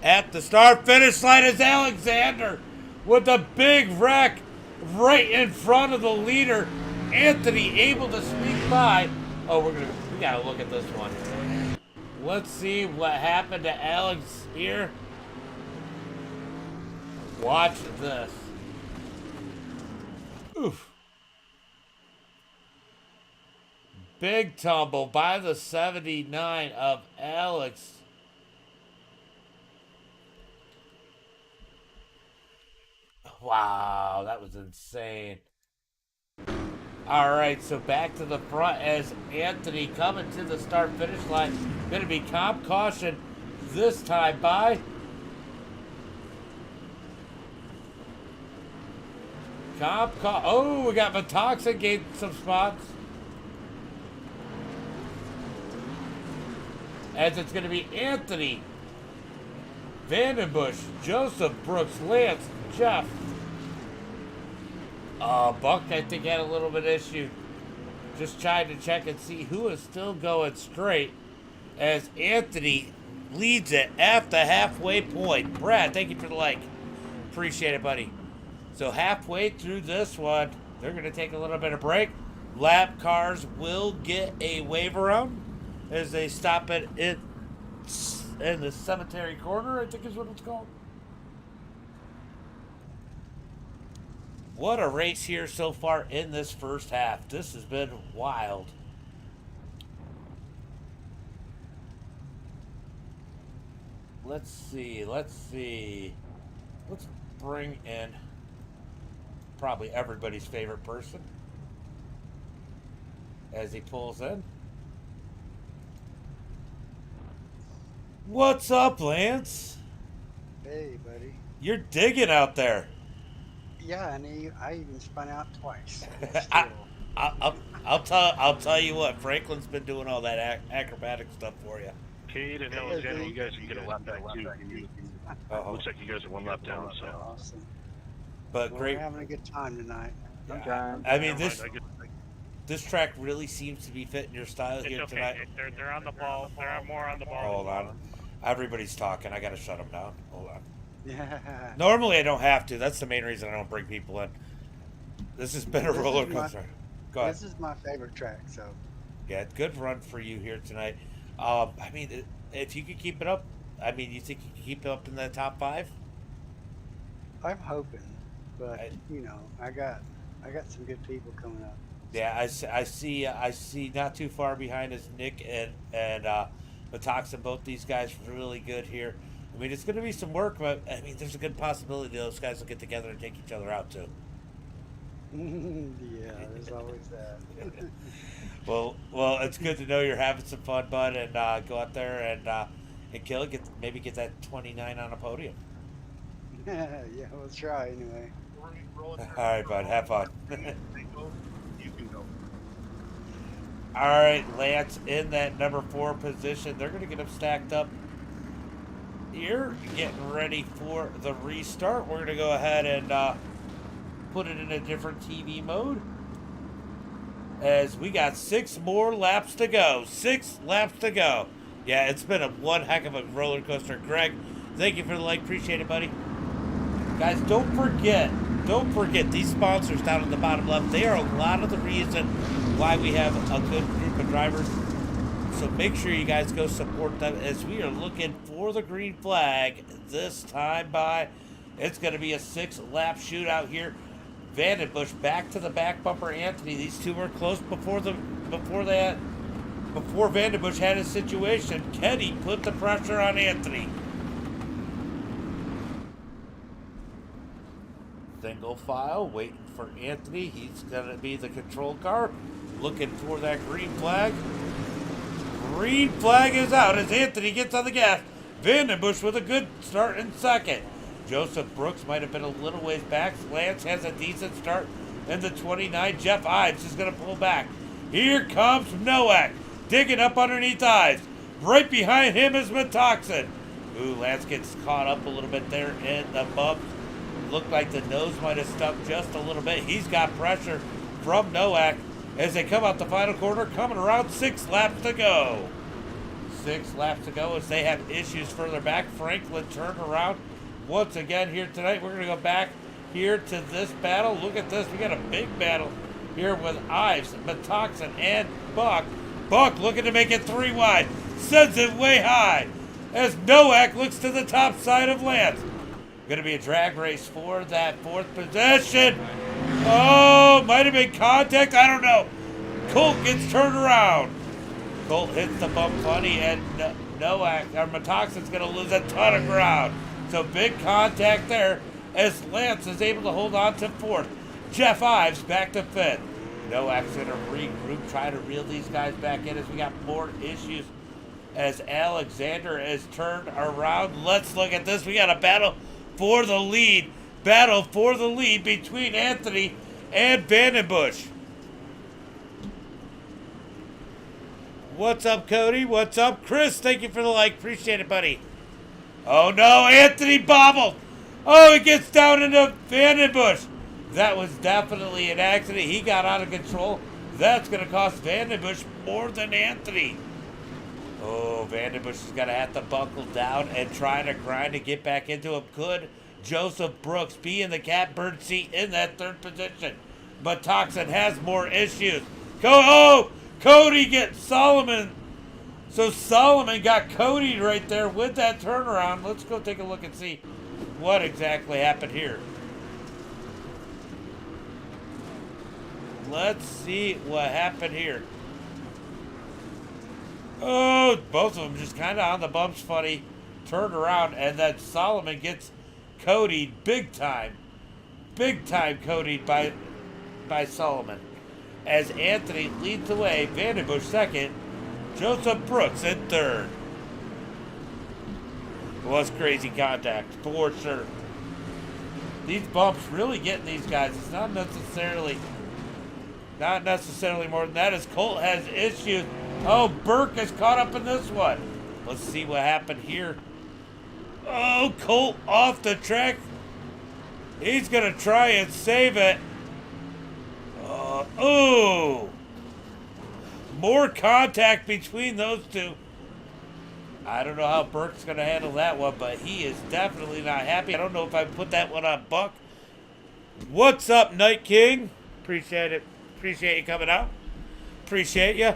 at the start finish line as Alexander with a big wreck right in front of the leader. Anthony able to sneak by. Oh, we got to look at this one. Let's see what happened to Alex here. Watch this. Oof. Big tumble by the 79 of Alex. Wow, that was insane. All right, so back to the front as Anthony coming to the start-finish line. Going to be comp caution this time by oh, we got Metoxen gained some spots. As it's going to be Anthony, Vandenbush, Joseph, Brooks, Lance, Jeff. Buck, I think, had a little bit of issue. Just trying to check and see who is still going straight as Anthony leads it at the halfway point. Brad, thank you for the like. Appreciate it, buddy. So halfway through this one, they're going to take a little bit of break. Lap cars will get a wave around as they stop at it in the cemetery corner, I think is what it's called. What a race here so far in this first half. This has been wild. Let's see. Let's bring in probably everybody's favorite person as he pulls in. What's up, Lance? Hey, buddy. You're digging out there. Yeah, and I even spun out twice. I'll tell you what. Franklin's been doing all that acrobatic stuff for you. Cade and Alexander, you guys can get a lap back too. Looks like you guys are one lap down. So. Awesome. But Well, great. We're having a good time tonight. I mean, this track really seems to be fitting your style It's here okay. tonight. They're on the ball. They're more on the ball. Hold on. Everybody's talking. I gotta shut them down. Hold on. Yeah. Normally I don't have to. That's the main reason I don't bring people in. This has been a This is roller my- coaster. Go ahead. This is my favorite track, so. Yeah, good run for you here tonight. I mean, if you could keep it up, I mean, you think you can keep it up in the top 5? I'm hoping, but I got some good people coming up. Yeah, I see. Not too far behind is Nick and Matox, and both these guys really good here. I mean, it's going to be some work, but I mean, there's a good possibility those guys will get together and take each other out too. Yeah, there's always that. Well, it's good to know you're having some fun, bud, and go out there and kill it. Maybe get that 29 on a podium. Yeah, we'll try anyway. All right, bud. Have fun. You can go. All right, Lance in that number 4 position. They're going to get him stacked up here, getting ready for the restart. We're going to go ahead and put it in a different TV mode as we got 6 more laps to go. 6 laps to go. Yeah, it's been one heck of a roller coaster. Greg, thank you for the like. Appreciate it, buddy. Guys, don't forget these sponsors down at the bottom left. They are a lot of the reason why we have a good group of drivers. So make sure you guys go support them as we are looking for the green flag this time by. It's going to be a 6-lap shootout here. Vandenbush back to the back bumper. Anthony, these two were close before Vandenbush had his situation. Kenny put the pressure on Anthony. Single file, waiting for Anthony. He's going to be the control car. Looking for that green flag. Green flag is out as Anthony gets on the gas. Vandenbush with a good start in second. Joseph Brooks might have been a little ways back. Lance has a decent start in the 29. Jeff Ives is going to pull back. Here comes Nowak, digging up underneath Ives. Right behind him is Matoxin. Ooh, Lance gets caught up a little bit there in the bump. Looked like the nose might have stuck just a little bit. He's got pressure from Nowak as they come out the final corner, coming around. 6 laps to go. 6 laps to go as they have issues further back. Franklin turned around once again here tonight. We're going to go back here to this battle. Look at this. We got a big battle here with Ives, Matoxin, and Buck. Buck looking to make it 3 wide. Sends it way high as Nowak looks to the top side of Lance. Going to be a drag race for that 4th position. Oh, might have been contact. I don't know. Colt gets turned around. Colt hits the bump funny, and Matoxin's going to lose a ton of ground. So big contact there as Lance is able to hold on to 4th. Jeff Ives back to 5th. Nowak's going to regroup, try to reel these guys back in as we got more issues as Alexander is turned around. Let's look at this. We got a battle for the lead. Battle for the lead between Anthony and Vandenbush. What's up, Cody? What's up, Chris? Thank you for the like. Appreciate it, buddy. Oh, no. Anthony bobbled. Oh, he gets down into Vandenbush. That was definitely an accident. He got out of control. That's going to cost Vandenbush more than Anthony. Oh, Vandenbush is going to have to buckle down and try to grind to get back into him. Could Joseph Brooks be in the catbird seat in that third position. But Toxin has more issues. Cody gets Solomon. So Solomon got Cody right there with that turnaround. Let's go take a look and see what exactly happened here. Let's see what happened here. Oh, both of them just kind of on the bumps funny. Turned around, and then Solomon gets Cody big time. Big time Cody by Solomon. As Anthony leads the way, Vandenbush second, Joseph Brooks in third. It was crazy contact, for sure. These bumps really getting these guys. It's not necessarily more than that, as Colt has issues. Oh, Burke is caught up in this one. Let's see what happened here. Oh, Colt off the track. He's going to try and save it. Oh. More contact between those two. I don't know how Burke's going to handle that one, but he is definitely not happy. I don't know if I put that one on Buck. What's up, Night King? Appreciate it. Appreciate you coming out. Appreciate you.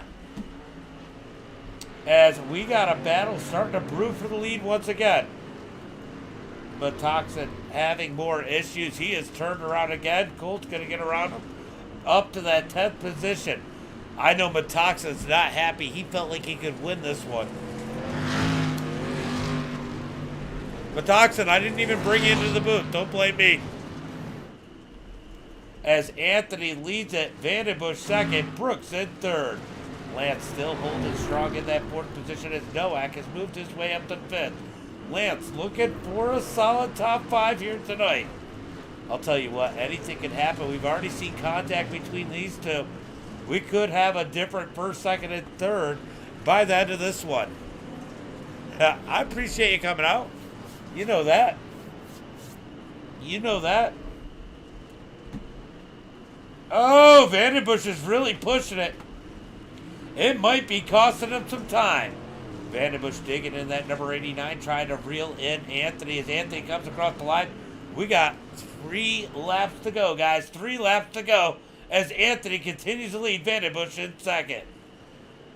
As we got a battle starting to brew for the lead once again. But Toxin having more issues. He is turned around again. Colt's going to get around him. Up to that 10th position. I know Metoxin's not happy. He felt like he could win this one. Metoxin, I didn't even bring you into the booth. Don't blame me. As Anthony leads it, Vandenbush second, Brooks in third. Lance still holding strong in that fourth position as Nowak has moved his way up to fifth. Lance looking for a solid top 5 here tonight. I'll tell you what, anything can happen. We've already seen contact between these two. We could have a different first, second, and third by the end of this one. I appreciate you coming out. You know that. You know that. Oh, Vandenbush is really pushing it. It might be costing him some time. Vandenbush digging in that number 89, trying to reel in Anthony. As Anthony comes across the line, we got 3 laps to go, guys. 3 laps to go as Anthony continues to lead Vandenbush in second.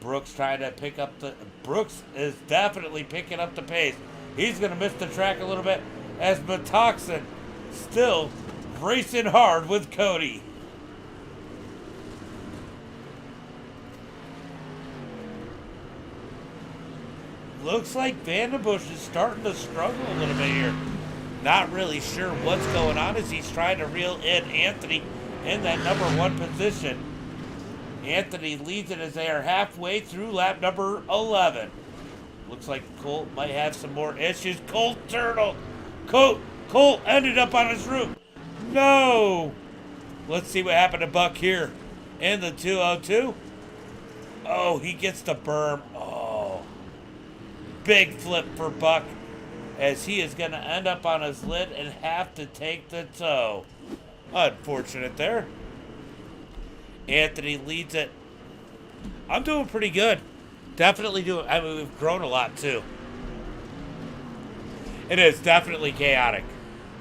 Brooks trying to pick up the... Brooks is definitely picking up the pace. He's going to miss the track a little bit as Metoxin still racing hard with Cody. Looks like Vandenbush is starting to struggle a little bit here. Not really sure what's going on as he's trying to reel in Anthony in that number 1 position. Anthony leads it as they are halfway through lap number 11. Looks like Colt might have some more issues. Colt turtle. Colt ended up on his roof. No. Let's see what happened to Buck here in the 202. Oh, he gets the berm. Oh. Big flip for Buck as he is going to end up on his lid and have to take the tow. Unfortunate there. Anthony leads it. I'm doing pretty good. Definitely doing. I mean, we've grown a lot too. It is definitely chaotic.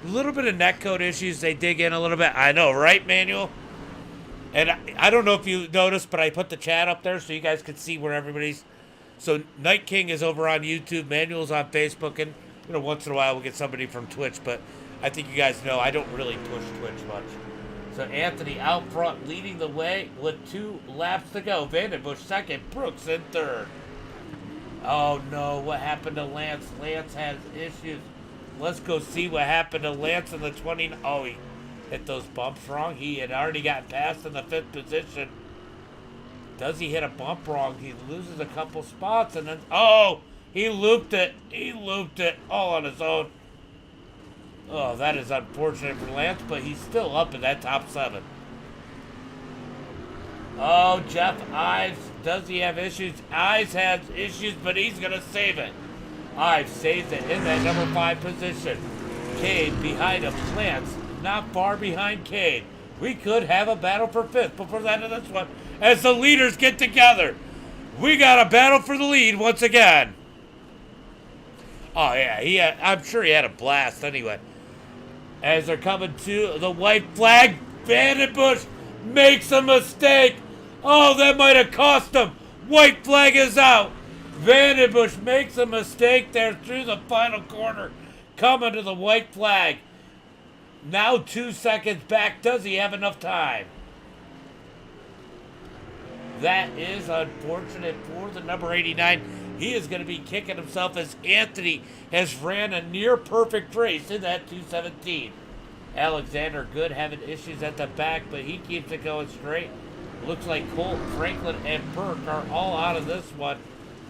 A little bit of netcode issues. They dig in a little bit. I know, right, Manuel? And I don't know if you noticed, but I put the chat up there so you guys could see where everybody's. So Night King is over on YouTube. Manuel's on Facebook, and once in a while we'll get somebody from Twitch. But I think you guys know I don't really push Twitch much. So Anthony out front, leading the way with 2 laps to go. Vandenbush second, Brooks in third. Oh no, what happened to Lance? Lance has issues. Let's go see what happened to Lance in the 20. Oh, he hit those bumps wrong. He had already got passed in the 5th position. Does he hit a bump wrong? He loses a couple spots and then, oh, he looped it. He looped it all on his own. Oh, that is unfortunate for Lance, but he's still up in that top 7. Oh, Jeff Ives, does he have issues? Ives has issues, but he's going to save it. Ives saves it in that number 5 position. Cade behind him. Lance not far behind Cade. We could have a battle for 5th before the end of this one as the leaders get together. We got a battle for the lead once again. Oh, yeah, I'm sure he had a blast anyway. As they're coming to the white flag, Vandenbush makes a mistake. Oh, that might have cost him. White flag is out. Vandenbush makes a mistake there through the final corner, coming to the white flag. Now 2 seconds back. Does he have enough time? That is unfortunate for the number 89. He is going to be kicking himself as Anthony has ran a near perfect race in that 217. Alexander Good having issues at the back, but he keeps it going straight. Looks like Colt, Franklin, and Burke are all out of this one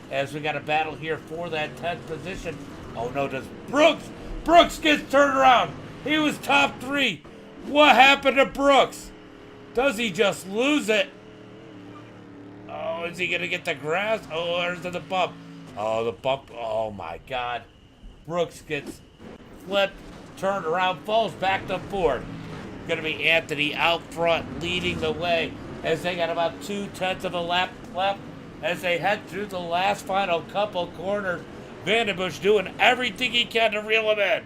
as we got a battle here for that 10th position. Oh no, does Brooks? Brooks gets turned around. He was top 3. What happened to Brooks? Does he just lose it? Oh, is he going to get the grass? Oh, there's the bump. Oh, the bump. Oh, my God. Brooks gets flipped, turned around, falls back to fourth. Going to be Anthony out front, leading the way as they got about 2/10 of a lap left as they head through the last final couple corners. Vandenbush doing everything he can to reel him in.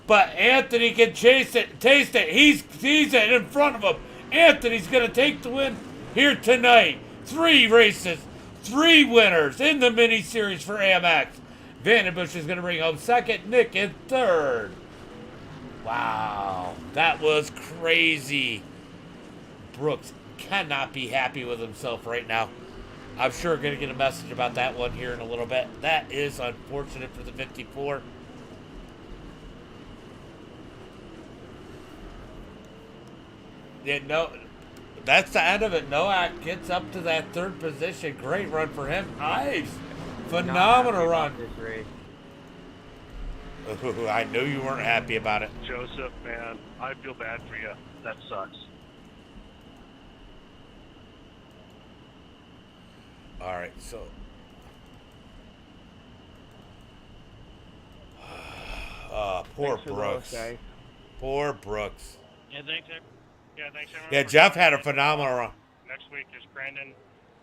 But Anthony can chase it, taste it. He sees it in front of him. Anthony's going to take the win here tonight. 3 races, 3 winners in the mini series for AMX. Vandenbush is going to bring home second, Nick in third. Wow, that was crazy. Brooks cannot be happy with himself right now. I'm sure going to get a message about that one here in a little bit. That is unfortunate for the 54. Yeah, no, that's the end of it. Nowak gets up to that 3rd position. Great run for him. Ives, phenomenal run. This race. Ooh, I knew you weren't happy about it. Joseph, man, I feel bad for you. That sucks. All right, so. Poor Thanks for Brooks. those, guys. Poor Brooks. Yeah, thanks. Thanks everyone. Yeah, Jeff had a phenomenal run. Next week is Brandon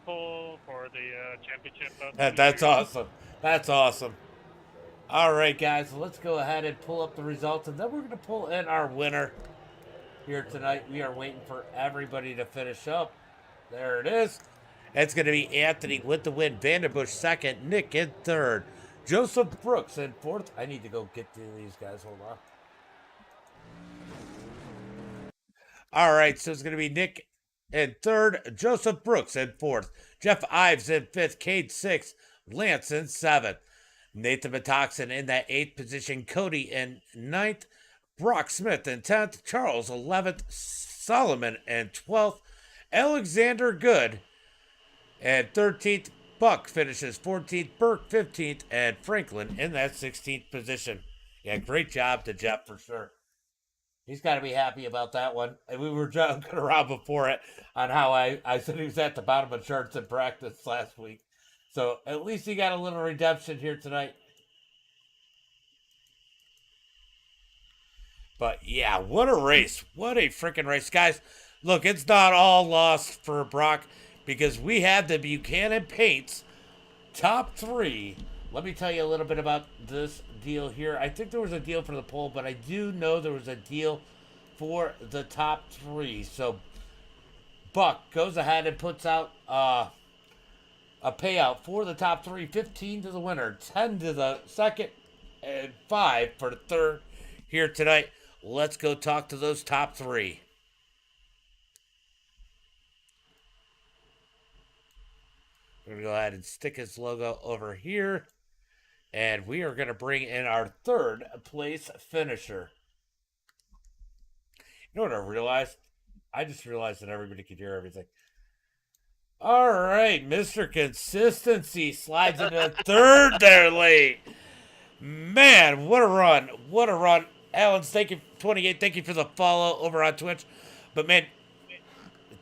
Cole for the championship. That's awesome. That's awesome. All right, guys, let's go ahead and pull up the results, and then we're going to pull in our winner here tonight. We are waiting for everybody to finish up. There it is. It's going to be Anthony with the win, Vandenbush second, Nick in third, Joseph Brooks in fourth. I need to go get to these guys. Hold on. All right, so it's going to be Nick in third, Joseph Brooks in fourth, Jeff Ives in fifth, Cade sixth, Lance in seventh, Nathan Metoxen in that 8th position, Cody in 9th, Brock Smith in 10th, Charles 11th, Solomon in 12th, Alexander Good and 13th, Buck finishes 14th, Burke 15th, and Franklin in that 16th position. Yeah, great job to Jeff for sure. He's got to be happy about that one. And we were joking around before it on how I said he was at the bottom of charts in practice last week. So at least he got a little redemption here tonight. But yeah, what a race. What a freaking race. Guys, look, it's not all lost for Brock because we have the Buchanan Paints top 3. Let me tell you a little bit about this deal here. I think there was a deal for the poll, but I do know there was a deal for the top 3. So Buck goes ahead and puts out a payout for the top 3, 15 to the winner, 10 to the second, and 5 for the third here tonight. Let's go talk to those top 3. We're going to go ahead and stick his logo over here. And we are going to bring in our 3rd place finisher. You know what I realized? I just realized that everybody could hear everything. All right, Mr. Consistency slides into 3rd there late. Man, what a run. What a run. Alan's, thank you, 28, thank you for the follow over on Twitch. But, man,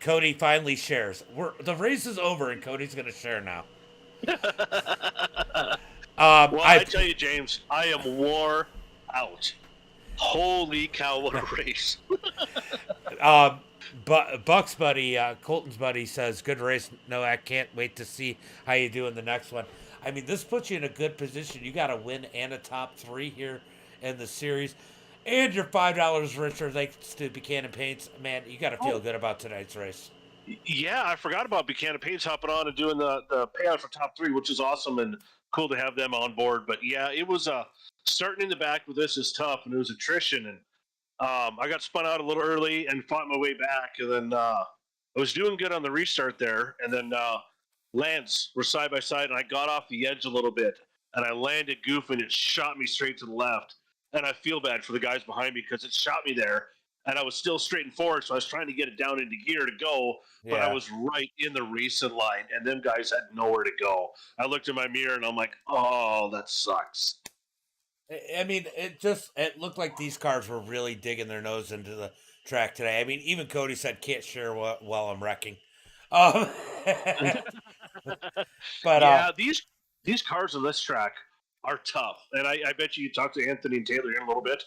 Cody finally shares. The race is over, and Cody's going to share now. Well, I tell you, James, I am wore out. Holy cow, what a race. Buck's buddy, Colton's buddy says, good race. No, I can't wait to see how you do in the next one. I mean, this puts you in a good position. You got a win and a top 3 here in the series. And you're $5 richer thanks to Buchanan Paints. Man, you got to feel good about tonight's race. Yeah, I forgot about Buchanan Paints hopping on and doing the payout for top 3, which is awesome and cool to have them on board. But yeah, it was starting in the back with this is tough, and it was attrition, and I got spun out a little early and fought my way back, and then I was doing good on the restart there, and then Lance were side by side, and I got off the edge a little bit, and I landed goof, and it shot me straight to the left, and I feel bad for the guys behind me because it shot me there. And I was still straight and forward, so I was trying to get it down into gear to go, but I was right in the racing line, and them guys had nowhere to go. I looked in my mirror, and I'm like, oh, that sucks. I mean, it looked like these cars were really digging their nose into the track today. I mean, even Cody said, can't share while I'm wrecking. But yeah, these cars on this track are tough, and I bet you talk to Anthony and Taylor in a little bit.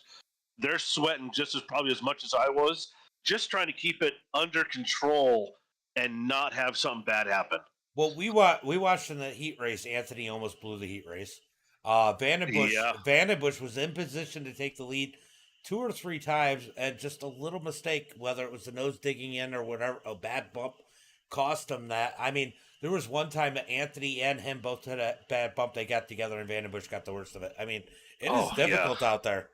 They're sweating just probably as much as I was, just trying to keep it under control and not have something bad happen. Well, we watched in the heat race. Anthony almost blew the heat race. Vandenbush was in position to take the lead 2 or 3 times, and just a little mistake, whether it was the nose digging in or whatever, a bad bump, cost him that. I mean, there was one time that Anthony and him both had a bad bump. They got together, and Vandenbush got the worst of it. I mean, it is difficult out there.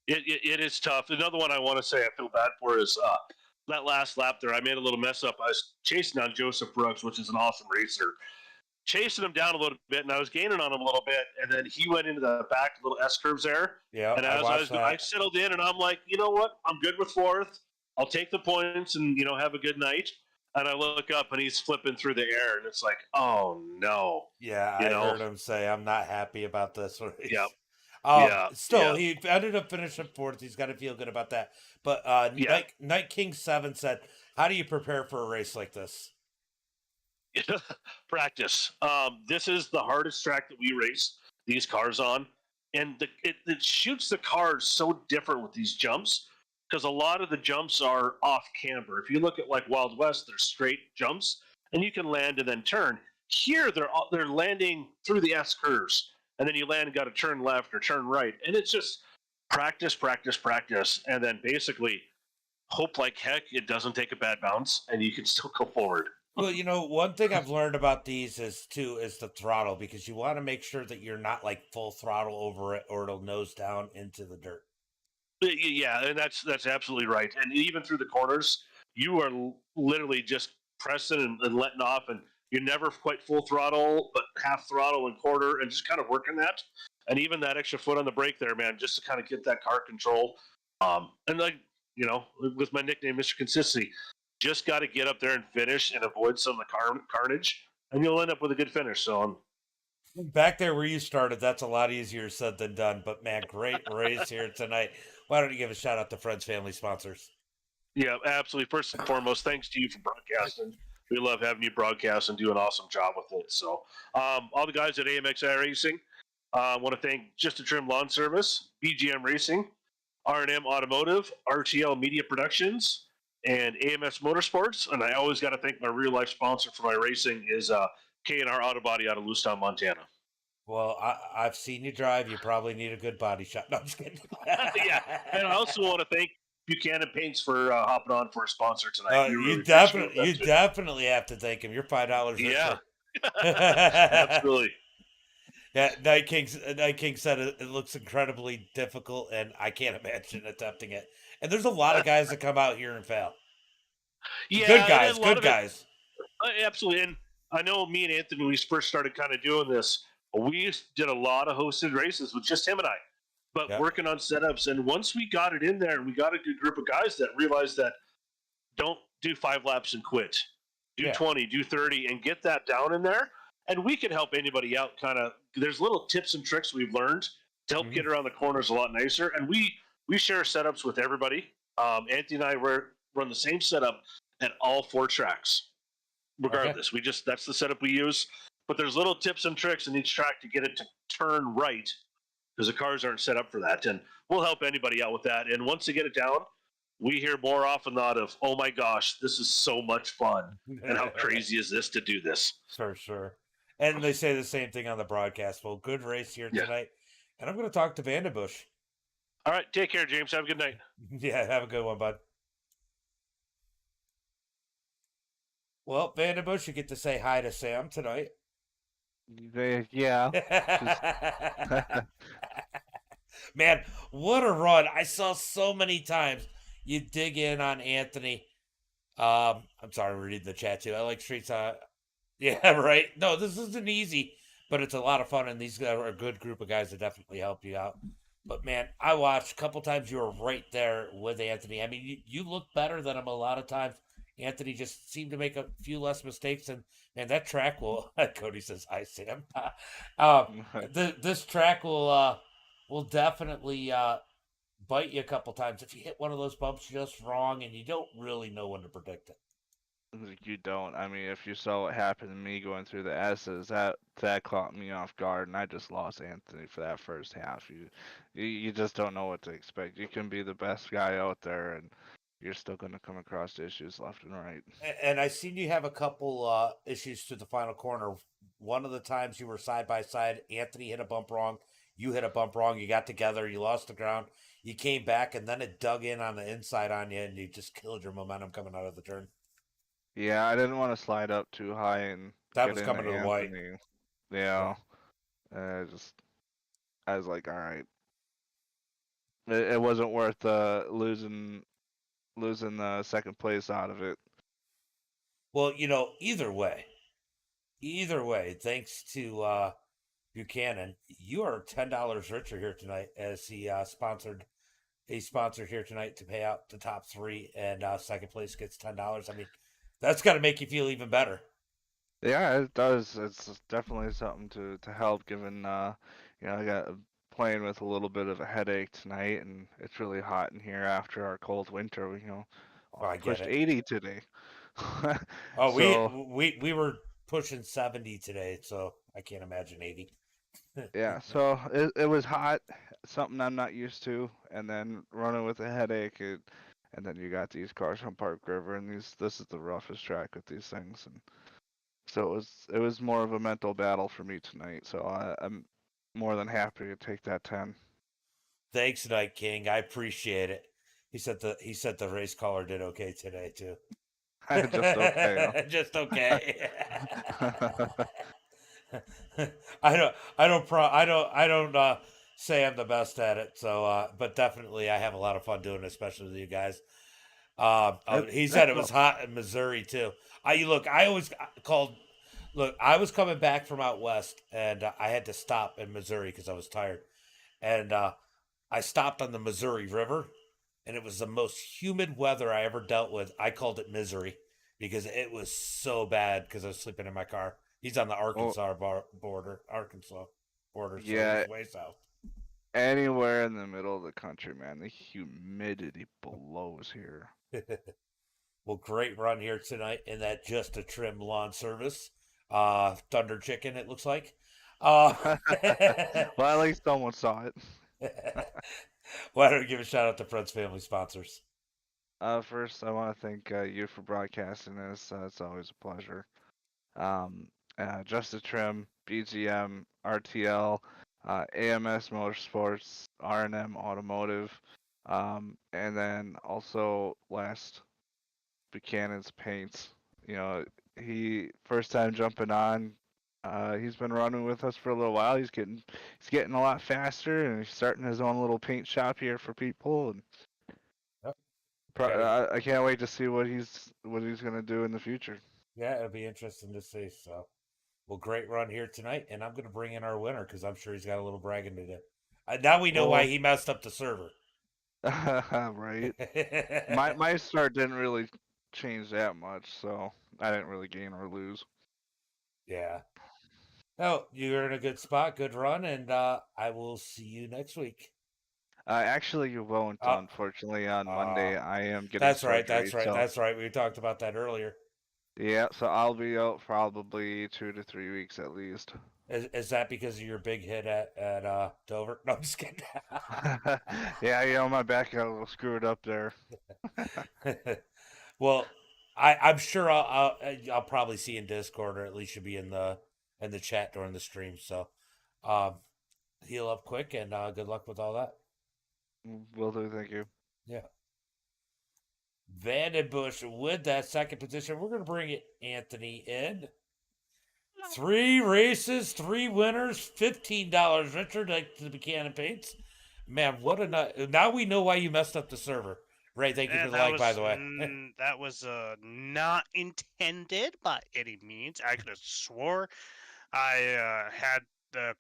It is tough. Another one I want to say I feel bad for is that last lap there. I made a little mess up. I was chasing down Joseph Brooks, which is an awesome racer, chasing him down a little bit, and I was gaining on him a little bit, and then he went into the back little S curves there. Yeah, and I settled in, and I'm like, you know what? I'm good with 4th. I'll take the points and have a good night. And I look up, and he's flipping through the air, and it's like, oh no. Yeah, I heard him say, I'm not happy about this race. Yep. He ended up finishing 4th. He's got to feel good about that. But Night King 7 said, how do you prepare for a race like this? Practice. This is the hardest track that we race these cars on. And it shoots the cars so different with these jumps because a lot of the jumps are off camber. If you look at like Wild West, they're straight jumps, and you can land and then turn. Here, they're landing through the S curves. And then you land and got to turn left or turn right. And it's just practice, practice, practice. And then basically hope like heck it doesn't take a bad bounce and you can still go forward. Well, one thing I've learned about these is the throttle, because you want to make sure that you're not like full throttle over it or it'll nose down into the dirt. Yeah, and that's absolutely right. And even through the corners, you are literally just pressing and letting off, and you're never quite full throttle, but half throttle and quarter, and just kind of working that. And even that extra foot on the brake there, man, just to kind of get that car control. And like, with my nickname, Mr. Consistency, just got to get up there and finish and avoid some of the carnage, and you'll end up with a good finish. So back there where you started, that's a lot easier said than done. But man, great race here tonight. Why don't you give a shout out to friends, family, sponsors? Yeah, absolutely. First and foremost, thanks to you for broadcasting. We love having you broadcast and do an awesome job with it. So, all the guys at AMX iRacing, I want to thank Just a Trim Lawn Service, BGM Racing, R&M Automotive, RTL Media Productions, and AMS Motorsports. And I always got to thank my real life sponsor for my racing is K&R Auto Body out of Lewistown, Montana. Well, I've seen you drive. You probably need a good body shop. No, I'm just kidding. Yeah, and I also want to thank Buchanan Paints for hopping on for a sponsor tonight. You definitely have to thank him. You're $5. Yeah, absolutely. Yeah, Night King said it looks incredibly difficult, and I can't imagine attempting it. And there's a lot of guys that come out here and fail. Yeah, good guys. Absolutely. And I know me and Anthony, when we first started kind of doing this, we did a lot of hosted races with just him and I, but working on setups. And once we got it in there, and we got a good group of guys that realized that don't do 5 laps and quit. Do 20, do 30, and get that down in there. And we can help anybody out kind of. There's little tips and tricks we've learned to help get around the corners a lot nicer. And we share setups with everybody. Anthony and I run the same setup at all 4 tracks. Regardless, that's the setup we use. But there's little tips and tricks in each track to get it to turn right, because the cars aren't set up for that. And we'll help anybody out with that. And once they get it down, we hear more often not of, oh my gosh, this is so much fun. And how crazy is this to do this? For sure. And they say the same thing on the broadcast. Well, good race here tonight. And I'm going to talk to Vandenbush. All right, take care, James. Have a good night. Yeah, have a good one, bud. Well, Vanderbush, you get to say hi to Sam tonight. Yeah. Man, what a run. I saw so many times you dig in on Anthony. I'm sorry, we're reading the chat too. I like Streets. Yeah, right. No, this isn't easy, but it's a lot of fun, and these guys are a good group of guys that definitely help you out. But man, I watched a couple times. You were right there with Anthony. I mean, you look better than him a lot of times. Anthony just seemed to make a few less mistakes, and man, that track will. Cody says, "Hi, Sam." This track will definitely bite you a couple times if you hit one of those bumps just wrong, and you don't really know when to predict it. You don't. I mean, if you saw what happened to me going through the S's, that caught me off guard, and I just lost Anthony for that first half. You just don't know what to expect. You can be the best guy out there, and you're still going to come across issues left and right. And I seen you have a couple issues to the final corner. One of the times you were side by side, Anthony hit a bump wrong, you hit a bump wrong, you got together, you lost the ground, you came back, and then it dug in on the inside on you, and you just killed your momentum coming out of the turn. Yeah, I didn't want to slide up too high and That get was into coming to the white. Anthony. Yeah, I was like, all right, it wasn't worth losing the second place out of it. Well, either way, thanks to Buchanan, you are $10 richer here tonight as he sponsored here tonight to pay out the top three, and second place gets $10. I mean, that's got to make you feel even better. Yeah, it does. It's definitely something to help, given I got playing with a little bit of a headache tonight, and it's really hot in here after our cold winter. Oh, I get Pushed it. 80 today. Oh, So we were pushing 70 today, so I can't imagine 80. yeah, so it was hot, something I'm not used to, and then running with a headache, and then you got these cars on Park River, and this is the roughest track with these things, and so it was more of a mental battle for me tonight. So I'm more than happy to take that 10. Thanks, Night King. I appreciate it. He said the race caller did okay today too. Just okay. Just okay. I don't say I'm the best at it. So, but definitely I have a lot of fun doing it, especially with you guys. He said it was hot in Missouri too. I always called. Look, I was coming back from out west, and I had to stop in Missouri because I was tired, and I stopped on the Missouri River, and it was the most humid weather I ever dealt with. I called it misery because it was so bad because I was sleeping in my car. He's on the Arkansas border, so Yeah, he's way south. anywhere in the middle of the country, man, the humidity blows here. Well, great run here tonight in that just a trim lawn service. Thunder Chicken, it looks like. Well, at least someone saw it. Why don't we give a shout out to Friends Family Sponsors? First, I want to thank you for broadcasting this. It's always a pleasure. Um, Just a Trim, BGM, RTL, AMS Motorsports, R&M Automotive, and then also last Buchanan's Paints. He first time jumping on. He's been running with us for a little while. He's getting a lot faster, and he's starting his own little paint shop here for people. And Yeah. I can't wait to see what he's gonna do in the future. Yeah, it'll be interesting to see. So, well, great run here tonight, and I'm going to bring in our winner because I'm sure he's got a little bragging to do. Now we know why he messed up the server. Right. My start didn't really change that much, so I didn't really gain or lose. Yeah. Oh, you're in a good spot, good run, and I will see you next week. Actually, you won't. Unfortunately, on Monday I am getting That's right. surgery. That's right. So, That's right. We talked about that earlier. yeah, so I'll be out probably 2 to 3 weeks at least. Is that because of your big hit at Dover? No, I'm just kidding. Yeah, my back got a little screwed up there. Well, I'm sure I'll probably see you in Discord, or at least you'll be in the chat during the stream. So, heal up quick, and good luck with all that. Will do. Thank you. Yeah. Vandenbush with that second position. We're going to bring Anthony in. 3 races, 3 winners, $15. Richard, like the Buchanan Paints. Man, what a night. Now we know why you messed up the server. Ray, thank you for And the like, by the way. that was not intended by any means. I could have swore I had the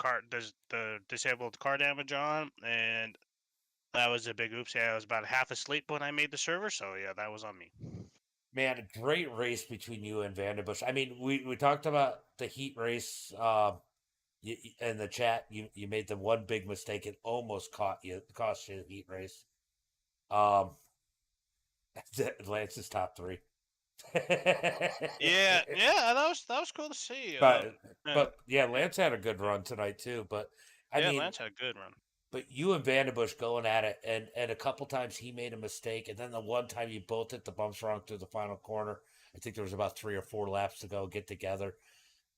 disabled car damage on, and that was a big oopsie. I was about half asleep when I made the server, so yeah, that was on me. Man, a great race between you and Vandenbush. I mean, we talked about the heat race in the chat. You made the one big mistake. It almost cost you the heat race. Lance's top 3. Yeah, that was cool to see. But yeah, Lance had a good run tonight too. But I mean, Lance had a good run. But you and Vandenbush going at it, and a couple times he made a mistake, and then the one time you both hit the bumps wrong through the final corner. I think there was about 3 or 4 laps to go, get together,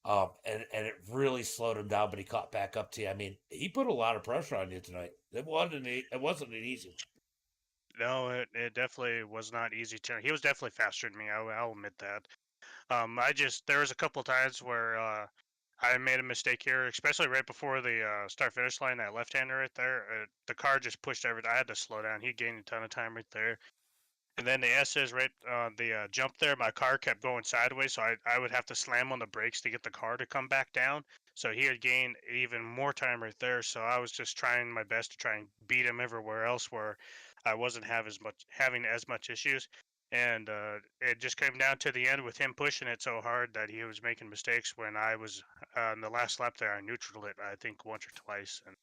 and it really slowed him down. But he caught back up to you. I mean, he put a lot of pressure on you tonight. It wasn't an easy one. No, it definitely was not easy to. He was definitely faster than me. I'll admit that. There was a couple times where I made a mistake here, especially right before the start finish line. That left hander right there, the car just pushed everything. I had to slow down. He gained a ton of time right there. And then the S's right the jump there, my car kept going sideways, so I would have to slam on the brakes to get the car to come back down. So he had gained even more time right there. So I was just trying my best to try and beat him everywhere else where I wasn't having as much issues. And it just came down to the end with him pushing it so hard that he was making mistakes. When I was in the last lap there, I neutraled it, I think once or twice, and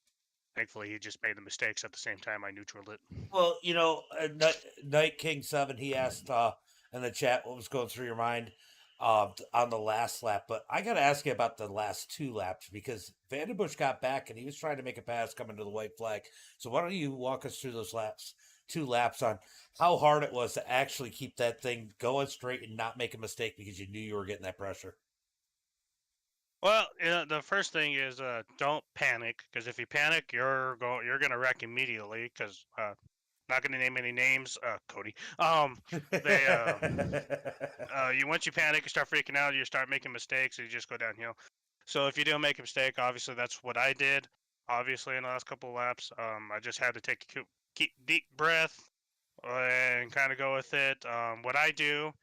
thankfully he just made the mistakes at the same time I neutraled it. Well, Night King 7, he asked in the chat what was going through your mind on the last lap. But I got to ask you about the last 2 laps because Vandenbush got back and he was trying to make a pass coming to the white flag. So why don't you walk us through those 2 laps on how hard it was to actually keep that thing going straight and not make a mistake because you knew you were getting that pressure? Well, the first thing is don't panic, because if you panic, you're gonna wreck immediately. Because not gonna name any names, Cody. Once you panic, you start freaking out, you start making mistakes, and you just go downhill. So if you do make a mistake, obviously that's what I did. Obviously, in the last couple of laps, I just had to take a deep breath and kind of go with it. What I do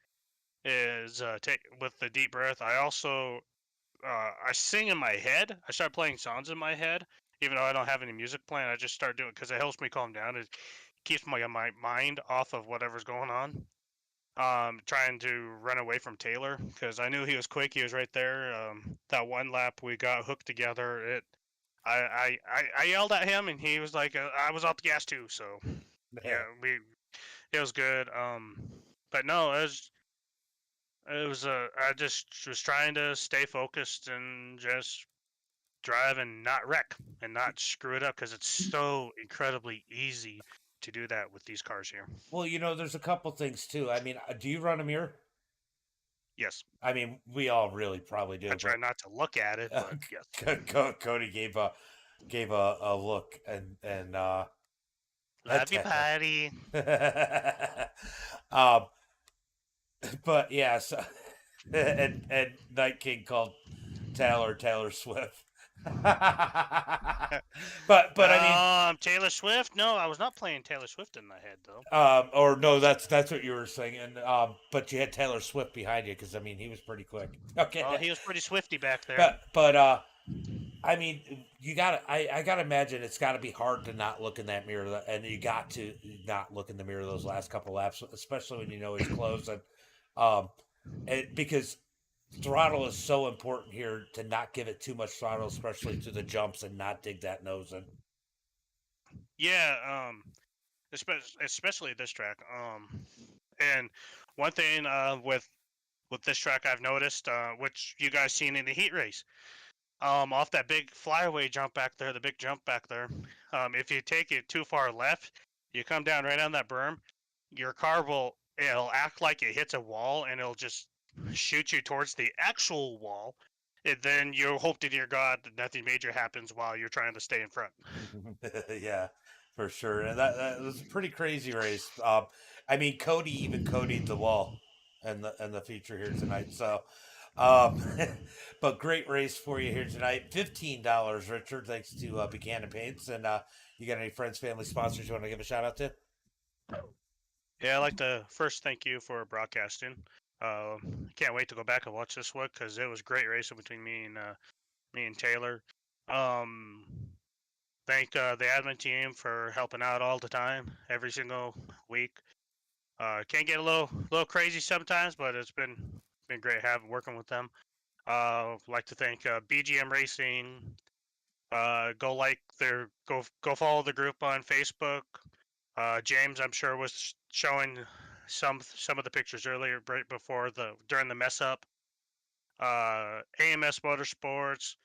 is take with the deep breath. I also I sing in my head. I start playing songs in my head, even though I don't have any music playing. I just start doing it because it helps me calm down. It keeps my mind off of whatever's going on. Trying to run away from Taylor because I knew he was quick. He was right there. That one lap we got hooked together. I yelled at him and he was like, I was off the gas too. So yeah, it was good. But no, it was I just was trying to stay focused and just drive and not wreck and not screw it up because it's so incredibly easy to do that with these cars here. Well, there's a couple things too. I mean, do you run a mirror? Yes. I mean, we all really probably do. I try not to look at it, but yes. Cody gave a look and love you, party. But yeah, so, and Night King called Taylor Swift. but I mean, Taylor Swift. No, I was not playing Taylor Swift in my head though. Or no, that's what you were saying. And but you had Taylor Swift behind you because I mean he was pretty quick. Okay. Oh, he was pretty swifty back there. But I mean, I gotta imagine it's got to be hard to not look in that mirror, and you got to not look in the mirror those last couple laps, especially when you know he's closing. Because throttle is so important here to not give it too much throttle, especially to the jumps, and not dig that nose in. Yeah, especially this track. And one thing with this track I've noticed, which you guys seen in the heat race, off that big flyaway jump back there, the big jump back there, if you take it too far left, you come down right on that berm, your car it'll act like it hits a wall and it'll just shoot you towards the actual wall. And then you hope to dear God that nothing major happens while you're trying to stay in front. Yeah. For sure, and that was a pretty crazy race. I mean, Cody even Cody'd the wall, and the feature here tonight. So, um, but great race for you here tonight. $15, Richard, thanks to Buchanan Paints. And you got any friends, family, sponsors you want to give a shout out to? Yeah, I'd like to first thank you for broadcasting. Can't wait to go back and watch this one because it was great racing between me and Taylor. Um, thank the admin team for helping out all the time, every single week. Can get a little crazy sometimes, but it's been great having working with them. Like to thank BGM Racing. Go like their go follow the group on Facebook. James, I'm sure, was showing some of the pictures earlier, right before during the mess up. AMS Motorsports,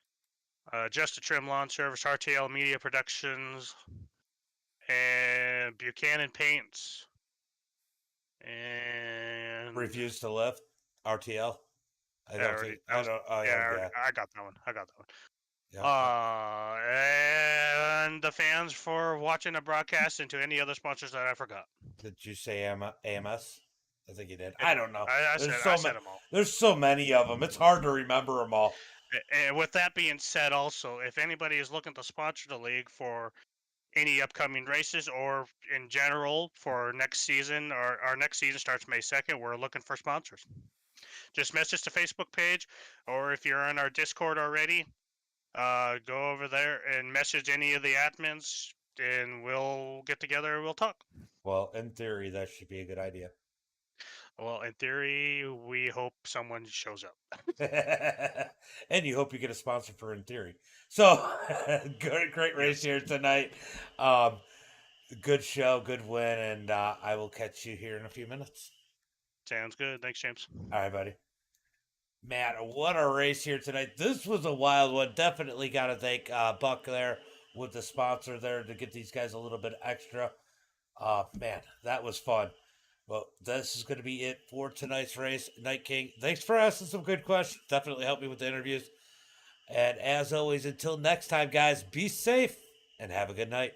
Just a Trim Lawn Service, RTL Media Productions, and Buchanan Paints, and Refuse to lift, RTL. I don't think that I was don't. Oh yeah, yeah, I got that one. I got that one. yeah. And the fans for watching the broadcast, and to any other sponsors that I forgot. Did you say AMS? I think you did. I I did. don't know. I There's said so them all. There's so many of them. It's hard to remember them all. And with that being said, also, if anybody is looking to sponsor the league for any upcoming races or in general for next season, our next season starts May 2nd, we're looking for sponsors. Just message the Facebook page, or if you're in our Discord already, go over there and message any of the admins, and we'll get together and we'll talk. Well, in theory, that should be a good idea. Well, in theory, we hope someone shows up. And you hope you get a sponsor for In Theory. So, great race here tonight. Good show, good win, and I will catch you here in a few minutes. Sounds good. Thanks, James. All right, buddy. Man, what a race here tonight. This was a wild one. Definitely got to thank Buck there with the sponsor there to get these guys a little bit extra. Man, that was fun. Well, this is going to be it for tonight's race. Night King, thanks for asking some good questions. Definitely helped me with the interviews. And as always, until next time, guys, be safe and have a good night.